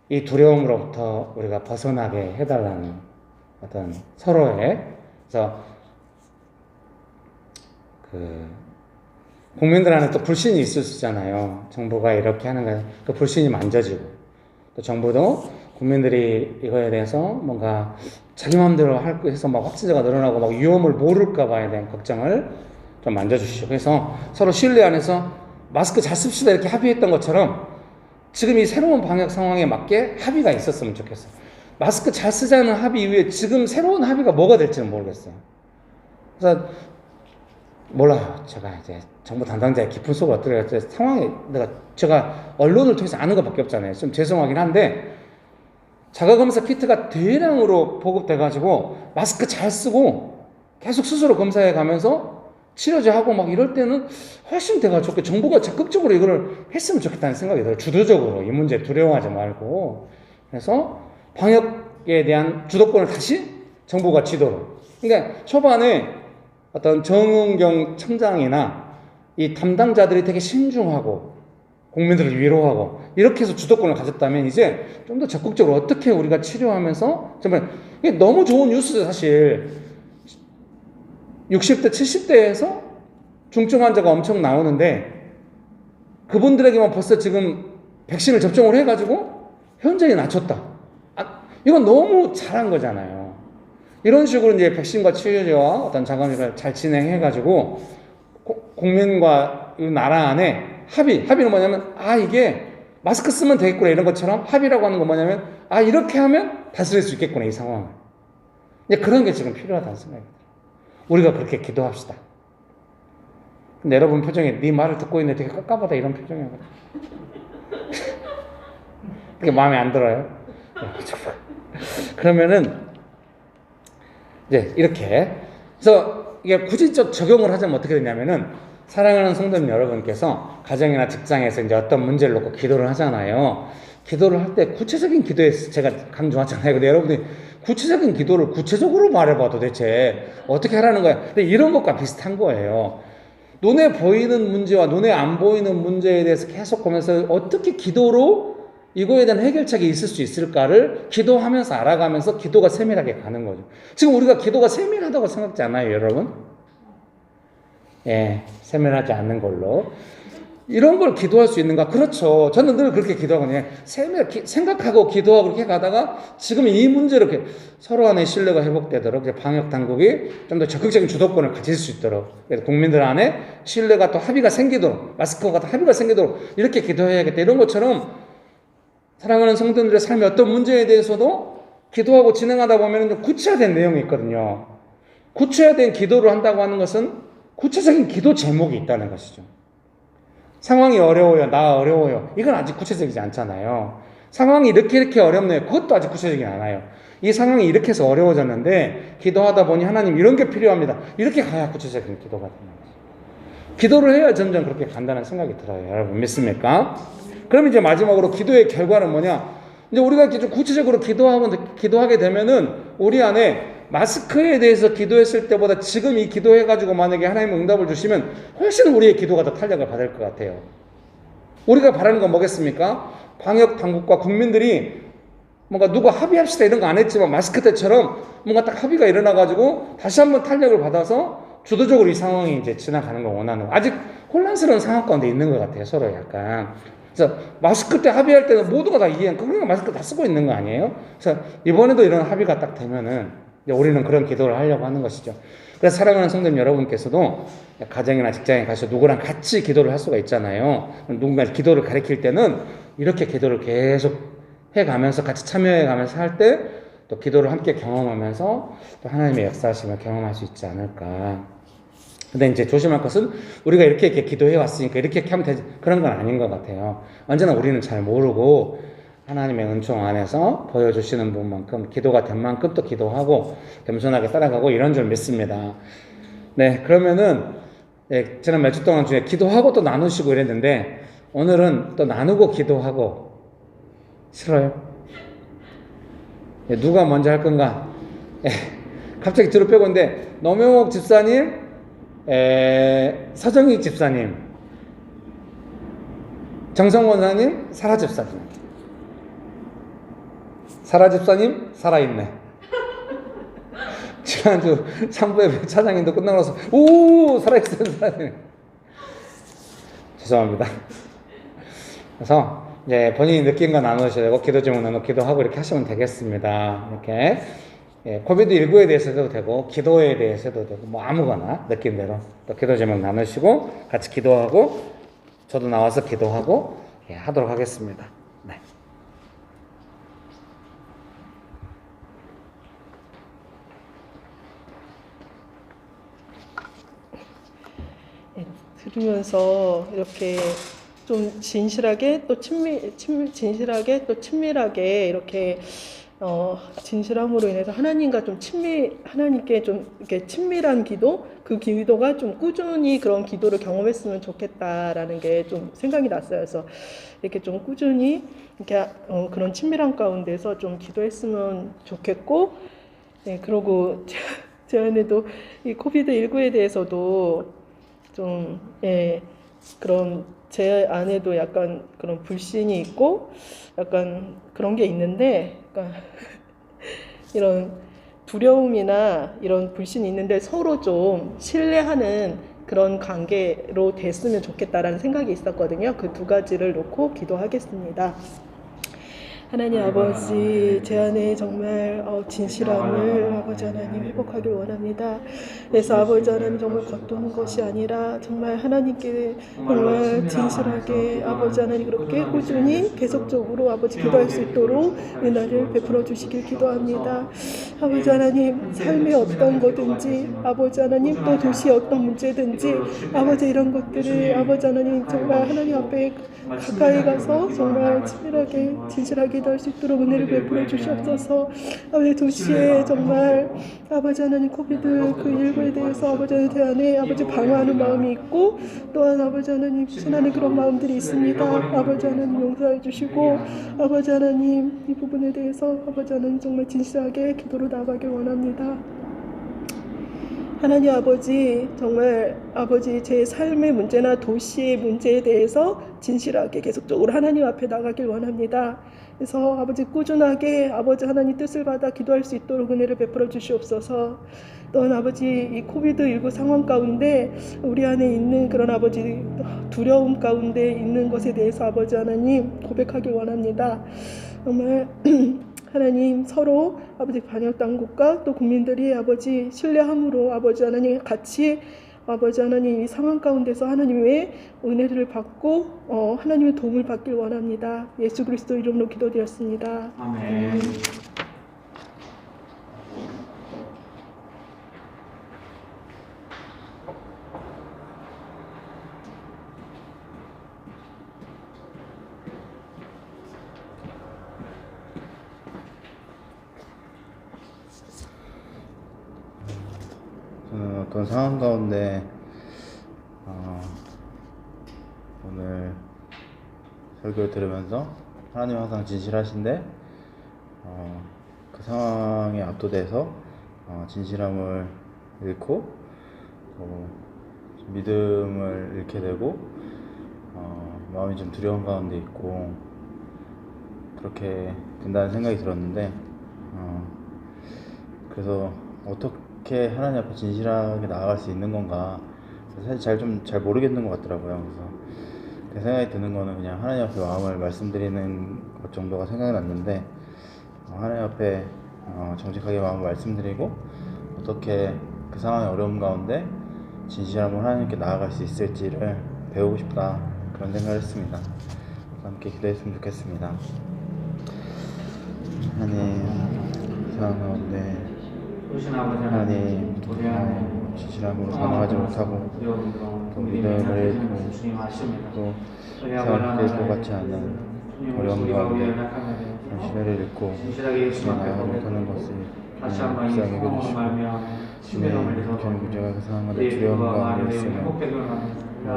이 두려움으로부터 우리가 벗어나게 해달라는 어떤 서로의 그래서 그 국민들 안에 또 불신이 있을 수 있잖아요. 정부가 이렇게 하는 거, 그 불신이 만져지고, 또 정부도 국민들이 이거에 대해서 뭔가 자기 마음대로 할 해서 막 확진자가 늘어나고 막 위험을 모를까봐에 대한 걱정을 좀 만져주시고, 그래서 서로 신뢰 안에서 마스크 잘 씁시다 이렇게 합의했던 것처럼 지금 이 새로운 방역 상황에 맞게 합의가 있었으면 좋겠어요. 마스크 잘 쓰자는 합의 이후에 지금 새로운 합의가 뭐가 될지는 모르겠어요. 그래서 몰라요. 제가 이제 정부 담당자의 깊은 속을 어떻게 할지 상황이 제가 언론을 통해서 아는 것밖에 없잖아요. 좀 죄송하긴 한데 자가검사 키트가 대량으로 보급돼가지고 마스크 잘 쓰고 계속 스스로 검사해 가면서 치료제하고 막 이럴 때는 훨씬 돼가지고 정부가 적극적으로 이거를 했으면 좋겠다는 생각이 들어요. 주도적으로 이 문제 두려워하지 말고. 그래서 방역에 대한 주도권을 다시 정부가 지도로. 그러니까 초반에 어떤 정은경 청장이나 이 담당자들이 되게 신중하고 국민들을 위로하고 이렇게 해서 주도권을 가졌다면 이제 좀 더 적극적으로 어떻게 우리가 치료하면서 정말 이게 너무 좋은 뉴스죠. 사실 60대 70대에서 중증 환자가 엄청 나오는데 그분들에게만 벌써 지금 백신을 접종을 해가지고 현저히 낮췄다. 이건 너무 잘한 거잖아요. 이런 식으로 이제 백신과 치료제와 어떤 자가검사를 잘 진행해가지고 국민과 이 나라 안에 합의는 뭐냐면 이게 마스크 쓰면 되겠구나 이런 것처럼 합의라고 하는 건 뭐냐면 이렇게 하면 다스릴 수 있겠구나 이 상황을. 이제 그런 게 지금 필요하다는 생각이 들어요. 우리가 그렇게 기도합시다. 근데 여러분 표정이 네 말을 듣고 있는데 되게 깝깝하다 이런 표정이거든요. 그게 마음에 안 들어요? 그러면은 이제 이렇게 그래서 이게 굳이 적용을 하자면 어떻게 되냐면은 사랑하는 성도님 여러분께서 가정이나 직장에서 이제 어떤 문제를 놓고 기도를 하잖아요. 기도를 할 때 구체적인 기도에 제가 강조하잖아요. 근데 여러분이 구체적인 기도를 구체적으로 말해봐 도대체 어떻게 하라는 거야. 근데 이런 것과 비슷한 거예요. 눈에 보이는 문제와 눈에 안 보이는 문제에 대해서 계속 보면서 어떻게 기도로 이거에 대한 해결책이 있을 수 있을까를 기도하면서 알아가면서 기도가 세밀하게 가는 거죠. 지금 우리가 기도가 세밀하다고 생각지 않아요, 여러분? 예, 세밀하지 않는 걸로. 이런 걸 기도할 수 있는가? 그렇죠. 저는 늘 그렇게 기도하거든요. 생각하고 기도하고 그렇게 가다가 지금 이 문제로 이렇게 서로 간의 신뢰가 회복되도록 방역 당국이 좀 더 적극적인 주도권을 가질 수 있도록 국민들 안에 신뢰가 또 합의가 생기도록 마스크가 또 합의가 생기도록 이렇게 기도해야겠다. 이런 것처럼 사랑하는 성도들의 삶의 어떤 문제에 대해서도 기도하고 진행하다 보면 좀 구체화된 내용이 있거든요. 구체화된 기도를 한다고 하는 것은 구체적인 기도 제목이 있다는 것이죠. 상황이 어려워요. 나 어려워요. 이건 아직 구체적이지 않잖아요. 상황이 이렇게 어렵네요. 그것도 아직 구체적이지 않아요. 이 상황이 이렇게 해서 어려워졌는데 기도하다 보니 하나님 이런 게 필요합니다. 이렇게 가야 구체적인 기도가 되는 거죠. 기도를 해야 점점 그렇게 간다는 생각이 들어요. 여러분 믿습니까? 그럼 이제 마지막으로 기도의 결과는 뭐냐? 이제 우리가 이렇게 좀 구체적으로 기도하게 되면은 우리 안에 마스크에 대해서 기도했을 때보다 지금 이 기도해가지고 만약에 하나님 응답을 주시면 훨씬 우리의 기도가 더 탄력을 받을 것 같아요. 우리가 바라는 건 뭐겠습니까? 방역 당국과 국민들이 뭔가 누가 합의합시다 이런 거 안 했지만 마스크 때처럼 뭔가 딱 합의가 일어나가지고 다시 한번 탄력을 받아서 주도적으로 이 상황이 이제 지나가는 걸 원하는 거. 아직 혼란스러운 상황 가운데 있는 것 같아요. 서로 약간. 그래서 마스크 때 합의할 때는 모두가 다 그러니까 마스크 다 쓰고 있는 거 아니에요? 그래서 이번에도 이런 합의가 딱 되면은 우리는 그런 기도를 하려고 하는 것이죠. 그래서 사랑하는 성도님 여러분께서도 가정이나 직장에 가서 누구랑 같이 기도를 할 수가 있잖아요. 누군가 기도를 가르칠 때는 이렇게 기도를 계속 해가면서 같이 참여해가면서 할 때 또 기도를 함께 경험하면서 또 하나님의 역사하심을 경험할 수 있지 않을까. 근데 이제 조심할 것은 우리가 이렇게 기도해 왔으니까 이렇게 하면 되지 그런 건 아닌 것 같아요. 언제나 우리는 잘 모르고 하나님의 은총 안에서 보여주시는 분만큼 기도가 된 만큼 또 기도하고 겸손하게 따라가고 이런 줄 믿습니다. 네, 그러면은 지난 몇 주 동안 중에 기도하고 또 나누시고 이랬는데 오늘은 또 나누고 기도하고 싫어요? 누가 먼저 할 건가? 갑자기 뒤로 빼고 있는데 노명옥 집사님, 서정희 집사님, 정성 원사님, 사라 집사님. 사라 집사님 살아있네. 지난주 3부에 차장님도 끝나고 나서 오 살아있어요 살아있어요. 죄송합니다. 그래서 이제 본인이 느낀 거 나누셔야 되고 기도 제목 나누고 기도하고 이렇게 하시면 되겠습니다. 이렇게 코비드19에 대해서 해도 되고 기도에 대해서 해도 되고 뭐 아무거나 느낀 대로 또 기도 제목 나누시고 같이 기도하고 저도 나와서 기도하고 하도록 하겠습니다. 네. 들으면서 이렇게 좀 진실하게 또 진실하게 또 친밀하게 이렇게 진실함으로 인해서 하나님과 좀 하나님께 좀 이렇게 친밀한 기도, 그 기도가 좀 꾸준히 그런 기도를 경험했으면 좋겠다라는 게 좀 생각이 났어요. 그래서 이렇게 좀 꾸준히 이렇게 그런 친밀한 가운데서 좀 기도했으면 좋겠고, 네, 그리고 제 안에도 이 코비드19에 대해서도 좀, 그런 제 안에도 약간 그런 불신이 있고 약간 그런 게 있는데 약간 이런 두려움이나 이런 불신이 있는데 서로 좀 신뢰하는 그런 관계로 됐으면 좋겠다라는 생각이 있었거든요. 그 두 가지를 놓고 기도하겠습니다. 하나님 아버지, 제 안에 정말 진실함을 아버지 하나님 회복하길 원합니다. 그래서 아버지 하나님 정말 겉도는 것이 아니라 정말 하나님께 정말 진실하게 아버지 하나님 그렇게 꾸준히 계속적으로 아버지 기도할 수 있도록 은혜를 베풀어 주시길 기도합니다. 아버지 하나님 삶의 어떤 거든지 아버지 하나님 또 도시의 어떤 문제든지 아버지 이런 것들을 아버지 하나님 정말 하나님 앞에 가까이 가서 정말 친밀하게 진실하게 기도할 수 있도록 은혜를 베풀어 주시옵소서. 아버지 도시에 정말 아버지 하나님 코비드19에 대해서 아버지 하나님 대안에 아버지 방어하는 마음이 있고 또한 아버지 하나님 신하는 그런 마음들이 있습니다. 아버지 하나님 용서해 주시고 아버지 하나님 이 부분에 대해서 아버지 하나님 정말 진실하게 기도로 나아가길 원합니다. 하나님 아버지 정말 아버지 제 삶의 문제나 도시의 문제에 대해서 진실하게 계속적으로 하나님 앞에 나가길 원합니다. 그래서 아버지 꾸준하게 아버지 하나님 뜻을 받아 기도할 수 있도록 은혜를 베풀어 주시옵소서. 또한 아버지 이 코비드19 상황 가운데 우리 안에 있는 그런 아버지 두려움 가운데 있는 것에 대해서 아버지 하나님 고백하길 원합니다. 정말 하나님 서로 아버지 반역 당국과 또 국민들이 아버지 신뢰함으로 아버지 하나님 같이 아버지 하나님 이 상황 가운데서 하나님의 은혜를 받고 하나님의 도움을 받길 원합니다. 예수 그리스도 이름으로 기도드렸습니다. 아멘. 저는 어떤 상황 가운데 오늘 설교를 들으면서 하나님 항상 진실하신데 그 상황에 압도돼서 진실함을 잃고 믿음을 잃게 되고 마음이 좀 두려운 가운데 있고 그렇게 된다는 생각이 들었는데 그래서 어떻게 하나님 앞에 진실하게 나아갈 수 있는 건가 사실 잘 모르겠는 것 같더라고요. 그래서 그 생각이 드는 거는 그냥 하나님 앞에 마음을 말씀드리는 것 정도가 생각이 났는데 하나님 앞에 정직하게 마음을 말씀드리고 어떻게 그 상황의 어려움 가운데 진실함으로 하나님께 나아갈 수 있을지를 배우고 싶다 그런 생각을 했습니다. 함께 기도했으면 좋겠습니다. 하나님 그 상황 가운데 하나님 진실함으로 반응하지 못하고 또 믿음을 잃고 또 생각될 것 같지 않은 어려움 가운데 신뢰를 잃고 주님 나아가지 못하는 것을 불쌍히 여겨주시고 주님 교회가 그 상황에 두려움 가운데 있으면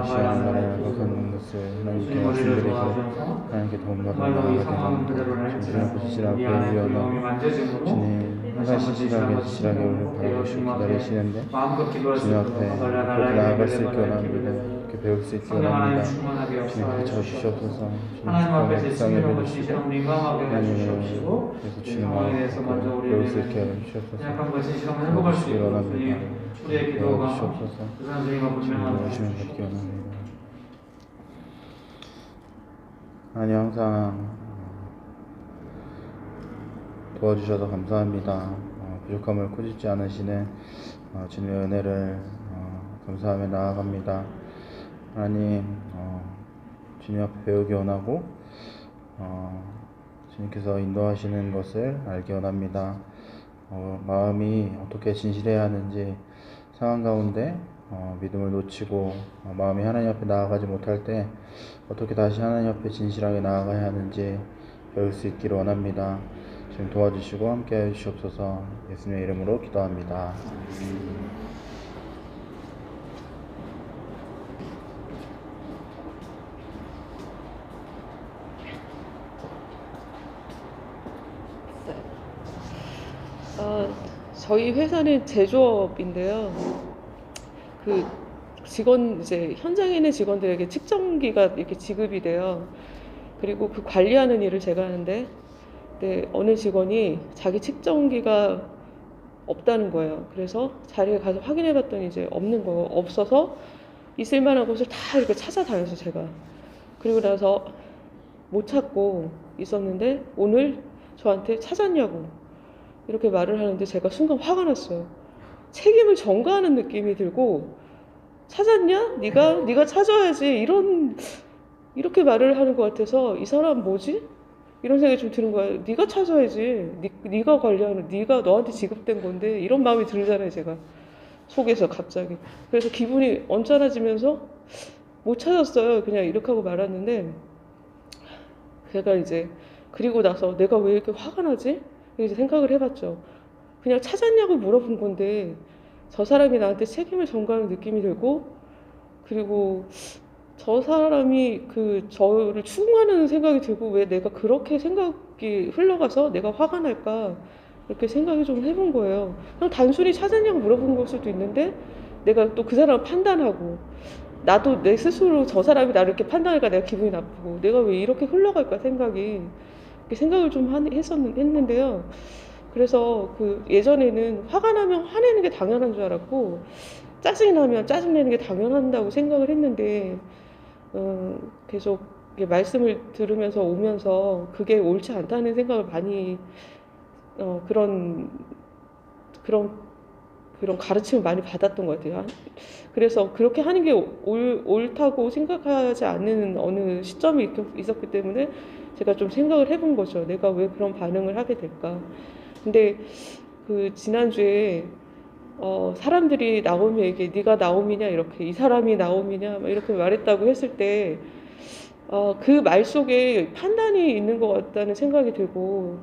시험을 나아가는 것을 하나님께 말씀드리고 하나님께 도움받아 나아가게 됩니다. 주님 진실하고 위험한 주님 항상 진실하게 오늘 바라보시고 기다리시는데 주님 앞에 그렇게 나아갈 수 있게 원합니다. 이렇게 배울 수 있기 성령 하나님 원합니다. 충만하게 주님 역사하여 비춰주시옵소서. 주시옵소서. 하나님 앞에서 불쌍히 예수님을 여겨주시고 진실함 민감하게 해주시옵시고 그래서 이 주님 상황에 대해서 먼저 앞에 배울 수 우리에게 있게 해주시옵소서. 약한 것을 진실함을 회복할 수 있도록 원합니다. 우리의 기도가 주옵소서. 그 사람 중에가 분명한 도와주시면 받기 원합니다. 하나님 항상 도와주셔서 감사합니다. 부족함을 꾸짖지 않으시는 주님의 은혜를 감사하며 나아갑니다. 하나님 주님 앞에 배우기 원하고 주님께서 인도하시는 것을 알기 원합니다. 마음이 어떻게 진실해야 하는지 상황 가운데 믿음을 놓치고 마음이 하나님 앞에 나아가지 못할 때 어떻게 다시 하나님 앞에 진실하게 나아가야 하는지 배울 수 있기를 원합니다. 주님 도와주시고 함께해 주시옵소서. 예수님의 이름으로 기도합니다. 저희 회사는 제조업인데요. 그 직원 이제 현장에 있는 직원들에게 측정기가 이렇게 지급이 돼요. 그리고 그 관리하는 일을 제가 하는데, 근데 어느 직원이 자기 측정기가 없다는 거예요. 그래서 자리에 가서 확인해봤더니 이제 없는 거 없어서 있을 만한 곳을 다 이렇게 찾아다녔어요, 제가. 그리고 나서 못 찾고 있었는데 오늘 저한테 찾았냐고 이렇게 말을 하는데 제가 순간 화가 났어요. 책임을 전가하는 느낌이 들고, 찾았냐? 네가 찾아야지, 이렇게 말을 하는 것 같아서 이 사람 뭐지? 이런 생각이 좀 드는 거예요. 네가 찾아야지. 네가 관리하는, 네가 너한테 지급된 건데, 이런 마음이 들잖아요, 제가 속에서 갑자기. 그래서 기분이 언짢아지면서 못 찾았어요. 그냥 이렇게 하고 말았는데, 제가 이제 그리고 나서 내가 왜 이렇게 화가 나지? 이제 생각을 해봤죠. 그냥 찾았냐고 물어본 건데 저 사람이 나한테 책임을 전가하는 느낌이 들고, 그리고 저 사람이 저를 추궁하는 생각이 들고, 왜 내가 그렇게 생각이 흘러가서 내가 화가 날까 이렇게 생각이 좀 해본 거예요. 그냥 단순히 찾았냐고 물어본 걸 수도 있는데 내가 또 그 사람을 판단하고, 나도 내 스스로 저 사람이 나를 이렇게 판단하니까 내가 기분이 나쁘고, 내가 왜 이렇게 흘러갈까 생각이, 이렇게 생각을 좀 했는데요. 그래서 예전에는 화가 나면 화내는 게 당연한 줄 알았고, 짜증이 나면 짜증내는 게 당연한다고 생각을 했는데, 계속 말씀을 들으면서 오면서 그게 옳지 않다는 생각을 많이, 그런 가르침을 많이 받았던 것 같아요. 그래서 그렇게 하는 게 옳다고 생각하지 않는 어느 시점이 있었기 때문에 제가 좀 생각을 해본 거죠. 내가 왜 그런 반응을 하게 될까. 근데 지난주에 사람들이 나오미에게 네가 나오미냐, 이렇게, 이 사람이 나오미냐 이렇게 말했다고 했을 때 그 말 속에 판단이 있는 것 같다는 생각이 들고,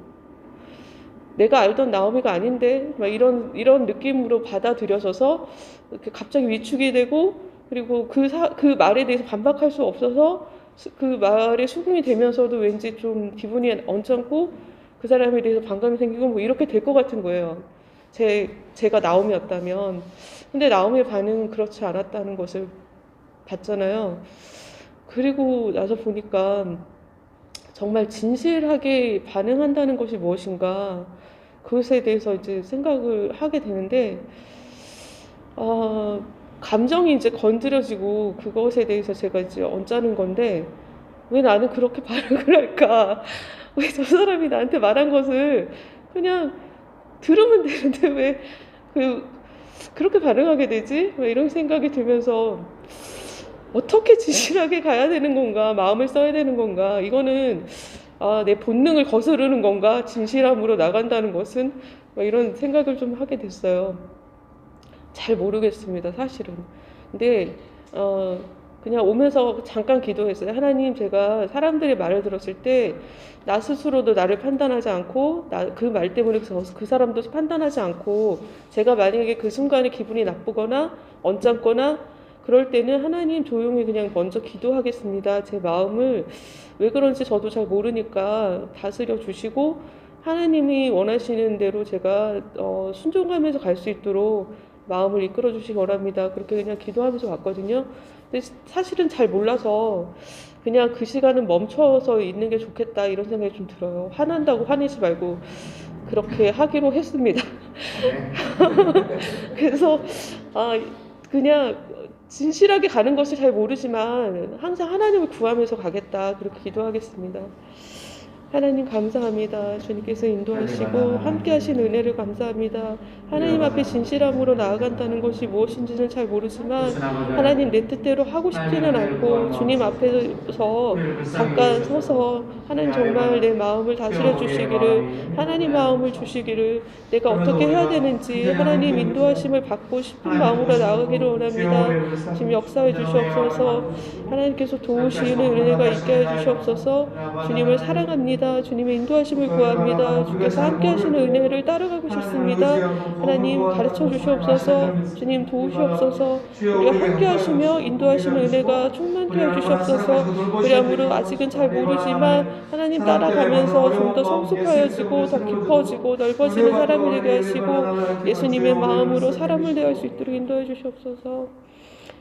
내가 알던 나오미가 아닌데 막 이런 느낌으로 받아들여져서 이렇게 갑자기 위축이 되고, 그리고 그 말에 대해서 반박할 수 없어서 그 말에 수긍이 되면서도 왠지 좀 기분이 언짢고 그 사람에 대해서 반감이 생기고 뭐 이렇게 될 것 같은 거예요. 제가 나오미였다면. 근데 나오미의 반응은 그렇지 않았다는 것을 봤잖아요. 그리고 나서 보니까 정말 진실하게 반응한다는 것이 무엇인가, 그것에 대해서 이제 생각을 하게 되는데, 감정이 이제 건드려지고 그것에 대해서 제가 이제 언짢은 건데, 왜 나는 그렇게 반응을 할까? 왜 저 사람이 나한테 말한 것을 그냥 들으면 되는데 왜 그렇게 반응하게 되지? 왜 이런 생각이 들면서, 어떻게 진실하게 가야 되는 건가? 마음을 써야 되는 건가? 이거는 내 본능을 거스르는 건가? 진실함으로 나간다는 것은? 이런 생각을 좀 하게 됐어요. 잘 모르겠습니다, 사실은. 근데 그냥 오면서 잠깐 기도했어요. 하나님, 제가 사람들의 말을 들었을 때 나 스스로도 나를 판단하지 않고, 그 말 때문에 그 사람도 판단하지 않고, 제가 만약에 그 순간에 기분이 나쁘거나 언짢거나 그럴 때는 하나님, 조용히 그냥 먼저 기도하겠습니다. 제 마음을 왜 그런지 저도 잘 모르니까 다스려 주시고, 하나님이 원하시는 대로 제가 순종하면서 갈 수 있도록 마음을 이끌어 주시기 바랍니다. 그렇게 그냥 기도하면서 왔거든요. 근데 사실은 잘 몰라서 그냥 그 시간은 멈춰서 있는 게 좋겠다 이런 생각이 좀 들어요. 화난다고 화내지 말고 그렇게 하기로 했습니다. 그래서 그냥 진실하게 가는 것을 잘 모르지만 항상 하나님을 구하면서 가겠다 그렇게 기도하겠습니다. 하나님 감사합니다. 주님께서 인도하시고 함께 하신 은혜를 감사합니다. 하나님 앞에 진실함으로 나아간다는 것이 무엇인지는 잘 모르지만 하나님 내 뜻대로 하고 싶지는 않고 주님 앞에서 잠깐 서서 하나님 정말 내 마음을 다스려 주시기를, 하나님 마음을 주시기를, 내가 어떻게 해야 되는지 하나님 인도하심을 받고 싶은 마음으로 나아가기를 원합니다. 주님 역사해 주시옵소서. 하나님께서 도우시는 은혜가 있게 해 주시옵소서. 주님을 사랑합니다. 주님의 인도하심을 구합니다. 주께서 함께 하시는 은혜를 따라가고 싶습니다. 하나님 가르쳐 주시옵소서. 주님 도우시옵소서. 우리가 함께 하시며 인도하시는 은혜가 충만케 해 주시옵소서. 그러므로 아직은 잘 모르지만 하나님 따라가면서 좀 더 성숙하여지고 더 깊어지고 넓어지는 사람이 되게 하시고 예수님의 마음으로 사람을 대할 수 있도록 인도해 주시옵소서.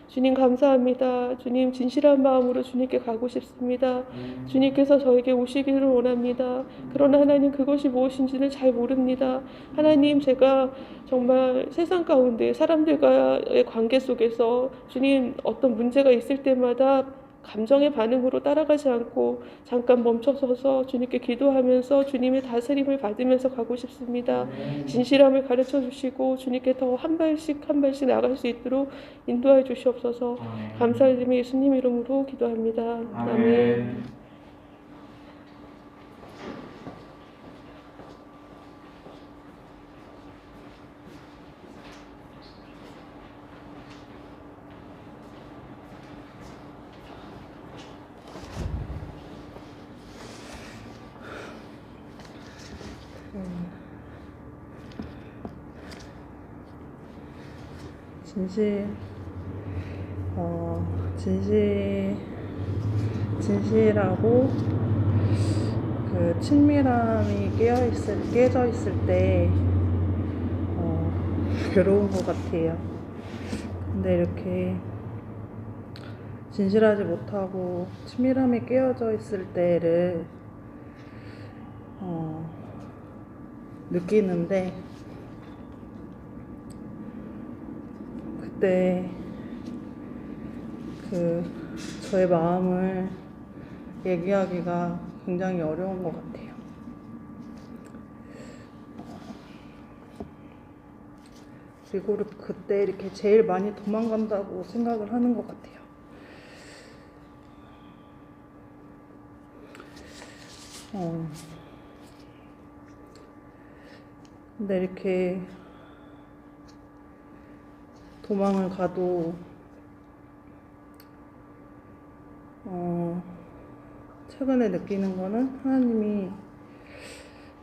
주님 감사합니다. 주님 진실한 마음으로 주님께 가고 싶습니다. 주님께서 저에게 오시기를 원합니다. 그러나 하나님 그것이 무엇인지는 잘 모릅니다. 하나님 제가 정말 세상 가운데 사람들과의 관계 속에서 주님 어떤 문제가 있을 때마다 감정의 반응으로 따라가지 않고 잠깐 멈춰서서 주님께 기도하면서 주님의 다스림을 받으면서 가고 싶습니다. 진실함을 가르쳐 주시고 주님께 더 한 발씩 한 발씩 나갈 수 있도록 인도해 주시옵소서. 감사드리며 예수님 이름으로 기도합니다. 아멘. 진실하고 그 친밀함이 깨져 있을 때 괴로운 것 같아요. 근데 이렇게 진실하지 못하고 친밀함이 깨어져 있을 때를 느끼는데 그때 저의 마음을 얘기하기가 굉장히 어려운 것 같아요. 그리고 그때 이렇게 제일 많이 도망간다고 생각을 하는 것 같아요. 근데 이렇게 도망을 가도 최근에 느끼는 거는 하나님이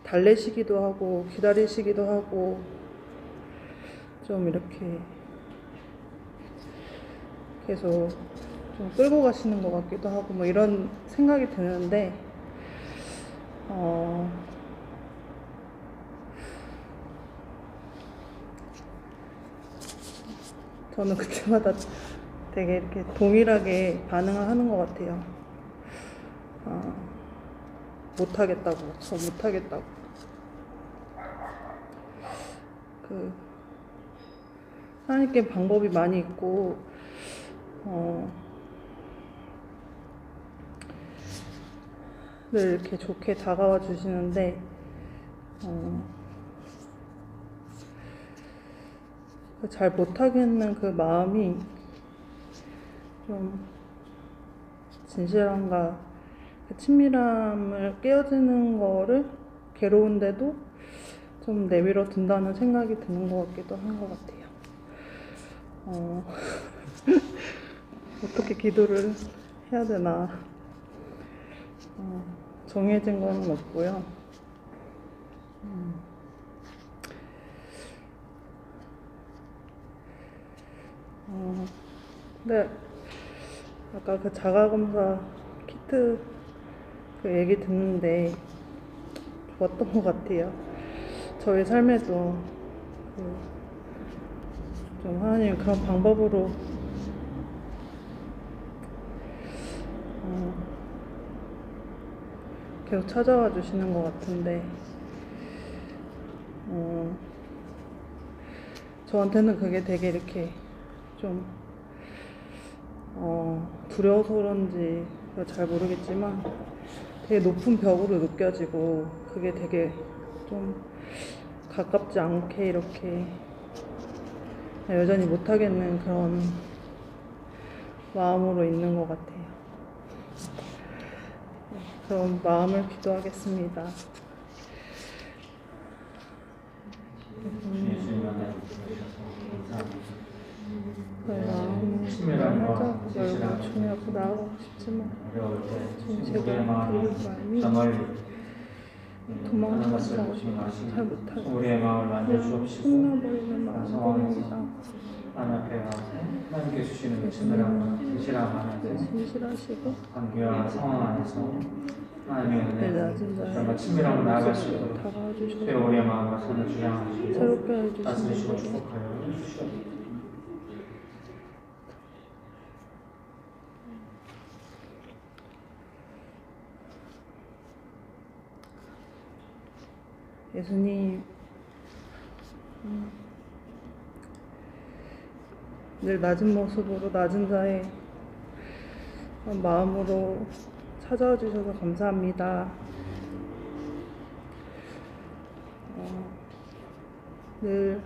달래시기도 하고 기다리시기도 하고 좀 이렇게 계속 좀 끌고 가시는 것 같기도 하고 뭐 이런 생각이 드는데 저는 그때마다 되게 이렇게 동일하게 반응을 하는 것 같아요. 못하겠다고, 저 못하겠다고. 하나님께 방법이 많이 있고, 늘 이렇게 좋게 다가와 주시는데, 잘 못하겠는 그 마음이 좀 진실함과 그 친밀함을 깨어지는 거를 괴로운데도 좀 내밀어 둔다는 생각이 드는 것 같기도 한 것 같아요. 어떻게 기도를 해야 되나 정해진 건 없고요. 근데 아까 그 자가검사 키트 그 얘기 듣는데 좋았던 것 같아요. 저희 삶에도 좀 하나님 그런 방법으로 계속 찾아와 주시는 것 같은데 저한테는 그게 되게 이렇게 좀 두려워서 그런지 잘 모르겠지만 되게 높은 벽으로 느껴지고 그게 되게 좀 가깝지 않게 이렇게 여전히 못하겠는 그런 마음으로 있는 것 같아요. 그런 마음을 기도하겠습니다. 친밀함과 하자 진실함, 중요하고 나아가고 싶지만 어려울 때 지금 우리의 제가 마음이 드릴 마음이 정말 도망치고 잘 못하고 우리의 마음을 만져주옵시고 혼나버리는 마음입니다. 하나님 앞에 와서 하나님께 주시는 친밀함과 진실함 안에서 진실하시고 관계와 상황 안에서 하나님의 내 은혜 낮은 자의 정말 친밀함으로 나아갈 수 있도록 다가와 주셔서 새로 우리의 마음과 삶을 주장하시고 새롭게 말씀해주시고 해주시는 것 축복하여 주시옵소서. 예수님 늘 낮은 모습으로 낮은 자의 마음으로 찾아와 주셔서 감사합니다. 늘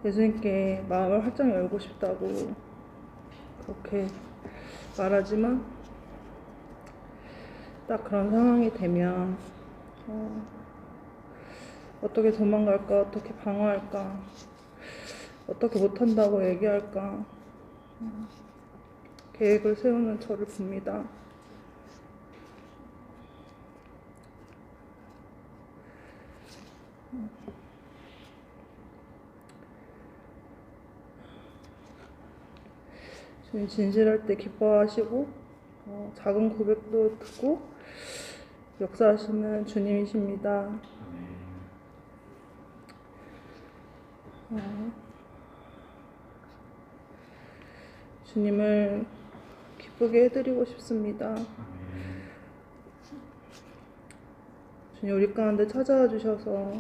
예수님께 마음을 활짝 열고 싶다고 그렇게 말하지만 딱 그런 상황이 되면 어떻게 도망갈까, 어떻게 방어할까, 어떻게 못한다고 얘기할까 계획을 세우는 저를 봅니다. 주님 진실할 때 기뻐하시고 작은 고백도 듣고 역사하시는 주님이십니다. 주님을 기쁘게 해드리고 싶습니다. 주님 우리 가운데 찾아와 주셔서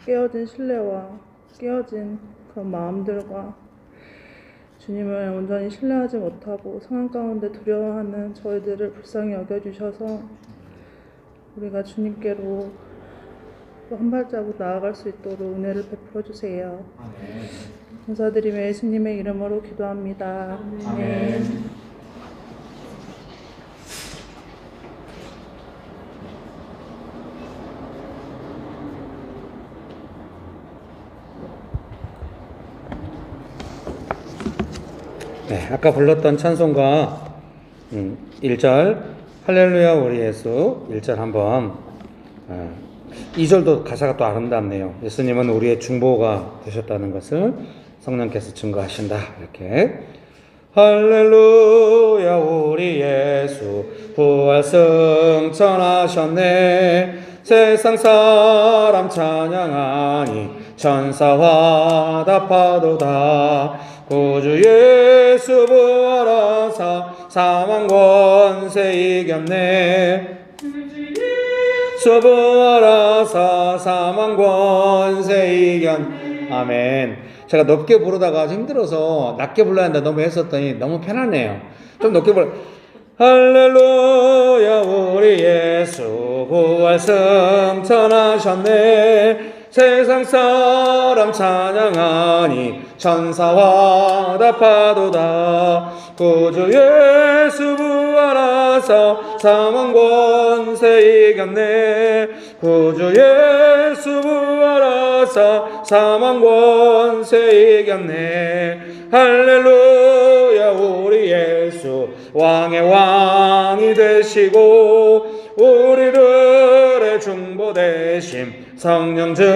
깨어진 신뢰와 깨어진 그런 마음들과 주님을 온전히 신뢰하지 못하고 상황 가운데 두려워하는 저희들을 불쌍히 여겨주셔서 우리가 주님께로 또 한 발자국 나아갈 수 있도록 은혜를 베풀어 주세요. 감사드리며 예수님의 이름으로 기도합니다. 아멘. 네, 아까 불렀던 찬송가 1절 할렐루야 우리 예수 1절 한번 2절도 가사가 또 아름답네요. 예수님은 우리의 중보가 되셨다는 것을 성령께서 증거하신다. 이렇게 할렐루야 우리 예수 부활 승천하셨네. 세상 사람 찬양하니 천사와 답하도다. 구주 예수 부활하사 사망 권세 이겼네. 예수 부활하사 사망 권세 이겼네. 아멘. 제가 높게 부르다가 힘들어서 낮게 불러야 한다 너무 했었더니 너무 편하네요. 좀 높게 불러. 할렐루야 우리 예수 부활 승천하셨네. 세상 사람 찬양하니 천사와 답하도다. 구주 예수 부활하사 사망 권세 이겼네. 구주 예수 부활하사 사망 권세 이겼네. 할렐루야 우리 예수 왕의 왕이 되시고 우리들의 중보 되심 성령 증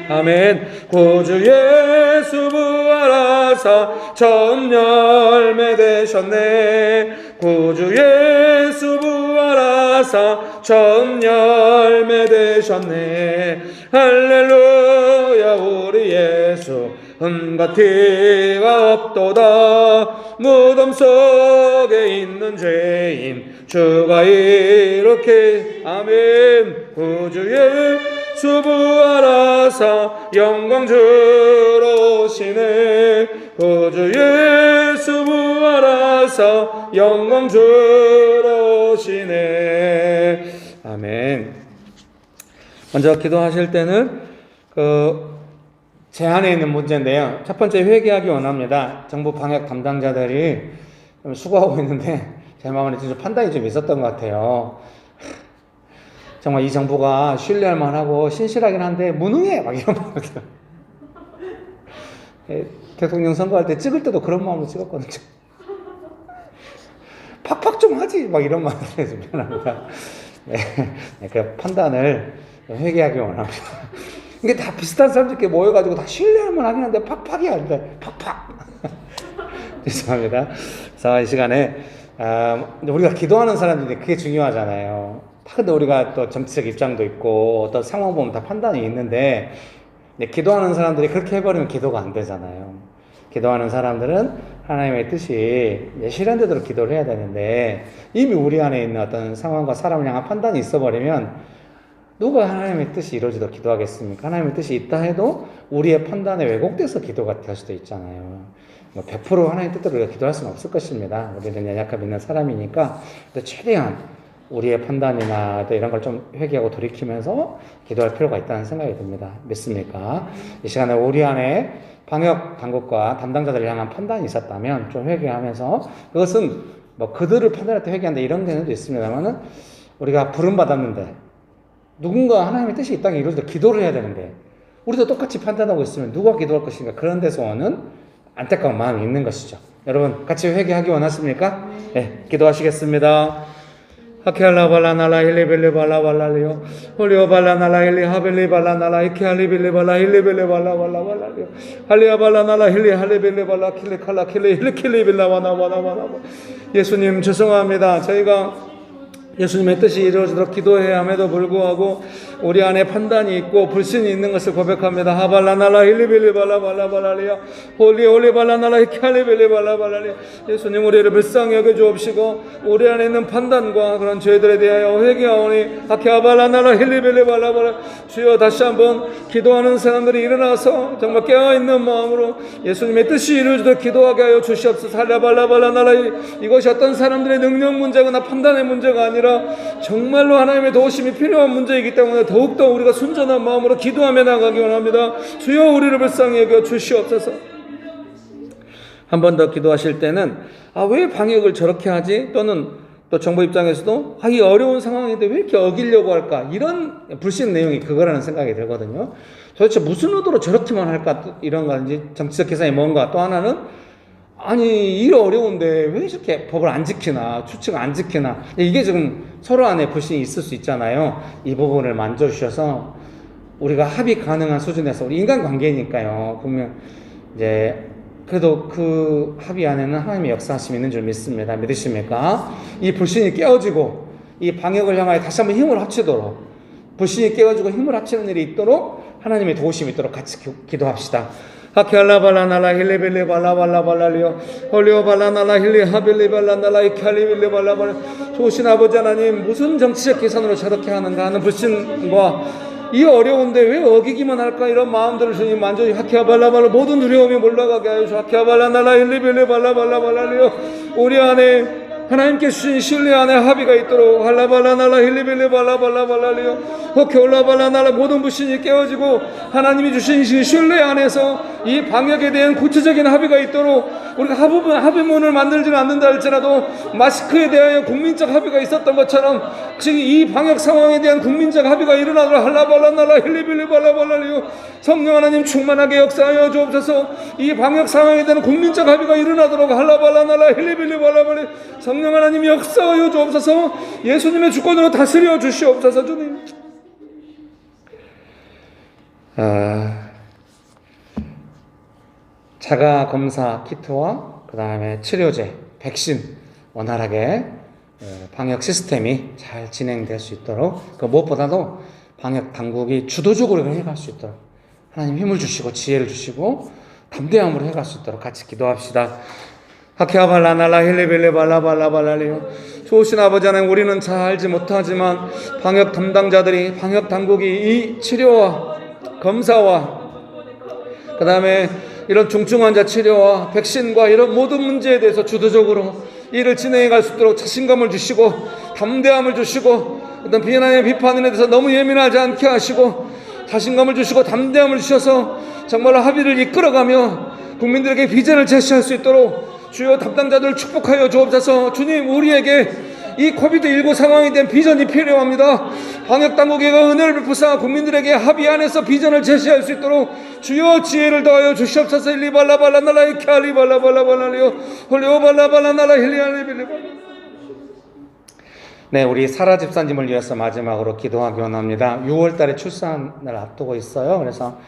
아멘. 구주 예수 부활하사 처음 열매 되셨네. 구주 예수 부활하사 처음 열매 되셨네. 할렐루야 우리 예수 흠과 티가 없도다. 무덤 속에 있는 죄인 주가 이렇게 아멘 구주의 수부하라사 영광 주로 오시네 구주의 수부하라사 영광 주로 오시네 아멘. 먼저 기도하실 때는 제 안에 있는 문제인데요. 첫 번째 회개하기 원합니다. 정부 방역 담당자들이 좀 수고하고 있는데 제 마음에 진짜 판단이 좀 있었던 것 같아요. 정말 이 정부가 신뢰할 만하고 신실하긴 한데 무능해 막 이런 마음이 들어요. 대통령 선거할 때 찍을 때도 그런 마음으로 찍었거든요. 팍팍 좀 하지 막 이런 마음이 들어서 미안합니다. 네, 그 판단을 회개하기 원합니다. 이게 다 비슷한 사람들끼리 모여가지고 다 신뢰할 만하긴 한데 팍팍이 안 돼. 팍팍. 죄송합니다. 그래서 이 시간에 우리가 기도하는 사람들인데 그게 중요하잖아요. 근데 우리가 또 정치적 입장도 있고 어떤 상황 보면 다 판단이 있는데 기도하는 사람들이 그렇게 해버리면 기도가 안 되잖아요. 기도하는 사람들은 하나님의 뜻이 실현되도록 기도를 해야 되는데 이미 우리 안에 있는 어떤 상황과 사람을 향한 판단이 있어버리면 누가 하나님의 뜻이 이루어지도록 기도하겠습니까? 하나님의 뜻이 있다 해도 우리의 판단에 왜곡돼서 기도가 될 수도 있잖아요. 100% 하나님의 뜻대로 우리가 기도할 수는 없을 것입니다. 우리는 연약함 있는 사람이니까 최대한 우리의 판단이나 이런 걸 좀 회개하고 돌이키면서 기도할 필요가 있다는 생각이 듭니다. 믿습니까? 이 시간에 우리 안에 방역 당국과 담당자들을 향한 판단이 있었다면 좀 회개하면서 그것은 뭐 그들을 판단할 때 회개한다 이런 경우도 있습니다만은 우리가 부름받았는데 누군가 하나님의 뜻이 이 땅에 이루어질 때 기도를 해야 되는데 우리도 똑같이 판단하고 있으면 누가 기도할 것인가 그런 데서 오는 안타까운 마음이 있는 것이죠. 여러분 같이 회개하기 원하십니까? 네, 기도하시겠습니다. 하케알라 발라나라 힐리빌리 발라발라리요 홀리오 발라나라 힐리 하빌리 발라나라 이케알리빌리 발라 힐리빌리 발라발라발라리요 할리아 발라나라 힐리 할리빌리 발라 킬리 칼라 킬리 힐리 킬리 빌라 와나와나와나 예수님 죄송합니다. 저희가 예수님의 뜻이 이루어지도록 기도해야 함에도 불구하고 우리 안에 판단이 있고 불신이 있는 것을 고백합니다. 하발라나라 힐리빌리 발라발라발라리야 홀리 발라나라 히칼리빌리 발라발라리야 예수님 우리를 불쌍히 여겨주옵시고 우리 안에 있는 판단과 그런 죄들에 대하여 회개하오니 하케아발라나라 힐리빌리 발라발라 주여 다시 한번 기도하는 사람들이 일어나서 정말 깨어있는 마음으로 예수님의 뜻이 이루어지도록 기도하게 하여 주시옵소서. 할라발라발라나라 이것이 어떤 사람들의 능력 문제거나 판단의 문제가 아니라 정말로 하나님의 도우심이 필요한 문제이기 때문에 더욱더 우리가 순전한 마음으로 기도하며 나가기 원합니다. 주여 우리를 불쌍히 여겨 주시옵소서. 한 번 더 기도하실 때는 왜 방역을 저렇게 하지? 또는 또 정부 입장에서도 이 어려운 상황인데 왜 이렇게 어기려고 할까? 이런 불신 내용이 그거라는 생각이 들거든요. 도대체 무슨 의도로 저렇게만 할까? 이런 건지 정치적 계산이 뭔가. 또 하나는 아니 일 어려운데 왜 이렇게 법을 안 지키나 추측 안 지키나 이게 지금 서로 안에 불신이 있을 수 있잖아요. 이 부분을 만져주셔서 우리가 합의 가능한 수준에서 우리 인간관계니까요. 그러면 이제 그래도 그 합의 안에는 하나님의 역사하심이 있는 줄 믿습니다. 믿으십니까? 이 불신이 깨어지고 이 방역을 향하여 다시 한번 힘을 합치도록 불신이 깨어지고 힘을 합치는 일이 있도록 하나님의 도우심이 있도록 같이 기도합시다. 하케알라 발라나라 힐리빌리 발라발라발라리요 홀리오 발라나라 힐리 하빌리 발라나라 이칼리빌리 발라발라 좋으신 아버지 하나님 무슨 정치적 계산으로 저렇게 하는가 하는 불신과 이 어려운데 왜 어기기만 할까 이런 마음들을 주님 만져주 하케아발라발라 모든 두려움이 몰라가게 하여 주시오. 하케아발라나라 힐리빌리 발라발라발라리요 우리 안에 하나님께 주신 신뢰 안에 합의가 있도록 할라발라나라 힐리빌리 발라발라발라리요 호케올라발라나라 모든 불신이 깨어지고 하나님이 주신 신뢰 안에서 이 방역에 대한 구체적인 합의가 있도록 우리가 합의문을 만들지는 않는다 할지라도 마스크에 대하여 국민적 합의가 있었던 것처럼 지금 이 방역 상황에 대한 국민적 합의가 일어나도록 할라발라나라 힐리빌리 발라발라리요 성령 하나님 충만하게 역사하여 주옵소서. 이 방역 상황에 대한 국민적 합의가 일어나도록 할라발라나라 힐리빌리 발라발리 성령 하나님 역사하여 주옵소서. 예수님의 주권으로 다스려 주시옵소서. 주님 자가 검사 키트와 그 다음에 치료제, 백신 원활하게 방역 시스템이 잘 진행될 수 있도록 그 무엇보다도 방역 당국이 주도적으로 해갈 수 있도록 하나님 힘을 주시고 지혜를 주시고 담대함으로 해갈 수 있도록 같이 기도합시다. 하케아발라날라 힐리빌리발라발라발라리요. 좋으신 아버지 하나님, 우리는 잘 알지 못하지만 방역 담당자들이, 방역 당국이 이 치료와 검사와 그 다음에 이런 중증 환자 치료와 백신과 이런 모든 문제에 대해서 주도적으로 일을 진행해 갈 수 있도록 자신감을 주시고 담대함을 주시고 어떤 비난의 비판에 대해서 너무 예민하지 않게 하시고 자신감을 주시고 담대함을 주셔서 정말로 합의를 이끌어가며 국민들에게 비전을 제시할 수 있도록 주요 담당자들을 축복하여 주옵소서. 주님, 우리에게 이 코비드19 상황에 대한 비전이 필요합니다. 방역당국에게 은혜를 베푸사 국민들에게 합의 안에서 비전을 제시할 수 있도록 주여 지혜를 더하여 주시옵소서. 일리발라발라날라 이케알리발라발라발라리오 홀리오발라발라날라 힐리알리빌리발. 네, 우리 사라 집사님을 위해서 마지막으로 기도하기 원합니다. 6월 달에 출산을 앞두고 있어요. 그래서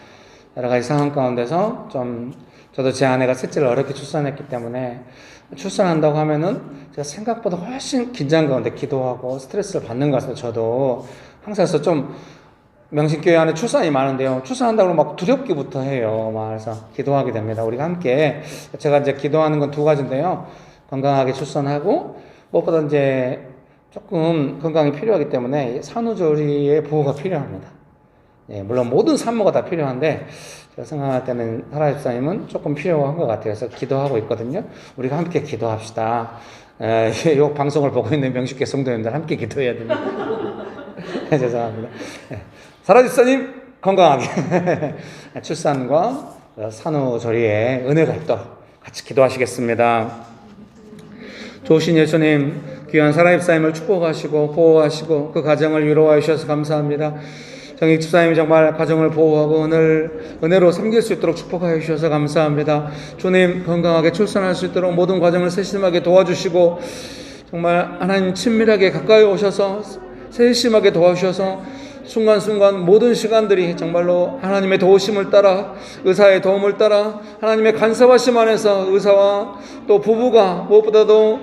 여러 가지 상황 가운데서 저도 제 아내가 셋째를 어렵게 출산했기 때문에 출산한다고 하면은 제가 생각보다 훨씬 긴장 가운데 기도하고 스트레스를 받는 것 같아서 저도 항상 좀 명신교회 안에 출산이 많은데요. 출산한다고 막 두렵기부터 해요. 그래서 기도하게 됩니다. 우리가 함께 제가 이제 기도하는 건 두 가지인데요. 건강하게 출산하고 무엇보다 이제 조금 건강이 필요하기 때문에 산후조리의 보호가 필요합니다. 예, 물론 모든 산모가 다 필요한데 제가 생각할 때는 사라 집사님은 조금 필요한 것 같아요. 그래서 기도하고 있거든요. 우리가 함께 기도합시다. 이 방송을 보고 있는 명식회 성도님들 함께 기도해야 됩니다. 죄송합니다. 사라 집사님 건강하게 출산과 산후조리에 은혜가 있도록 같이 기도하시겠습니다. 좋으신 예수님, 귀한 사라 집사님을 축복하시고 보호하시고 그 가정을 위로하여 주셔서 감사합니다. 정익 집사님이 정말 가정을 보호하고 은혜로 섬길 수 있도록 축복하여 주셔서 감사합니다. 주님, 건강하게 출산할 수 있도록 모든 과정을 세심하게 도와주시고 정말 하나님 친밀하게 가까이 오셔서 세심하게 도와주셔서 순간순간 모든 시간들이 정말로 하나님의 도우심을 따라 의사의 도움을 따라 하나님의 간섭하심 안에서 의사와 또 부부가 무엇보다도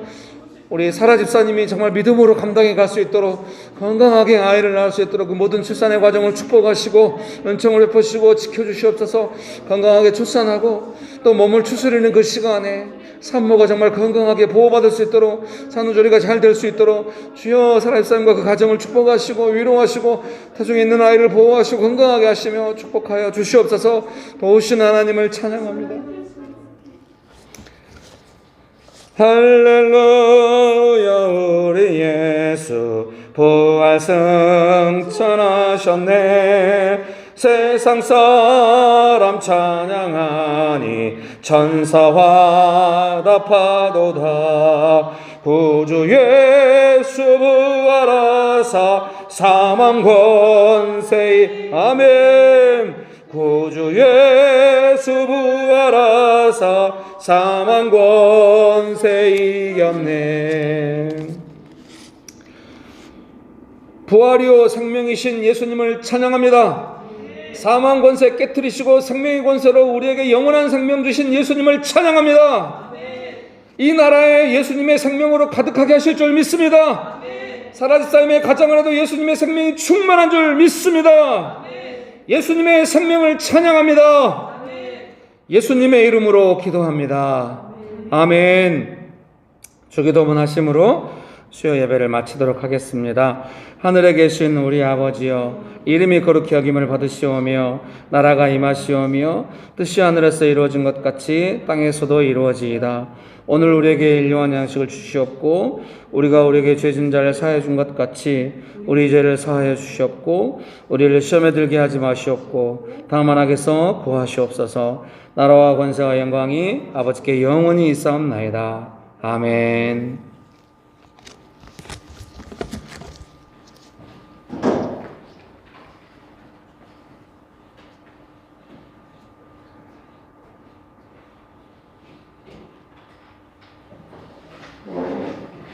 우리 사라 집사님이 정말 믿음으로 감당해 갈 수 있도록 건강하게 아이를 낳을 수 있도록 그 모든 출산의 과정을 축복하시고 은총을 베푸시고 지켜주시옵소서. 건강하게 출산하고 또 몸을 추스리는 그 시간에 산모가 정말 건강하게 보호받을 수 있도록 산후조리가 잘 될 수 있도록 주여 사라 집사님과 그 가정을 축복하시고 위로하시고 태중에 있는 아이를 보호하시고 건강하게 하시며 축복하여 주시옵소서. 도우시는 하나님을 찬양합니다. 할렐루야. 우리 예수 부활 승천하셨네. 세상 사람 찬양하니 천사와 답하도다. 구주 예수 부활하사 사망 권세이 아멘. 구주 예수 부활하사 사망 권세 이겼네. 부활이요 생명이신 예수님을 찬양합니다. 사망 권세 깨트리시고 생명의 권세로 우리에게 영원한 생명 주신 예수님을 찬양합니다. 이 나라에 예수님의 생명으로 가득하게 하실 줄 믿습니다. 사라 집사님의 가정 안에도 예수님의 생명이 충만한 줄 믿습니다. 예수님의 생명을 찬양합니다. 예수님의 이름으로 기도합니다. 아멘. 주기도문 하심으로 수요 예배를 마치도록 하겠습니다. 하늘에 계신 우리 아버지여, 이름이 거룩히 여김을 받으시오며 나라가 임하시오며 뜻이 하늘에서 이루어진 것 같이 땅에서도 이루어지이다. 오늘 우리에게 일용할 양식을 주시옵고 우리가 우리에게 죄진 자를 사하여 준 것 같이 우리 죄를 사하여 주시옵고 우리를 시험에 들게 하지 마시옵고 다만 악에서 구하시옵소서. 나라와 권세와 영광이 아버지께 영원히 있사옵나이다. 아멘.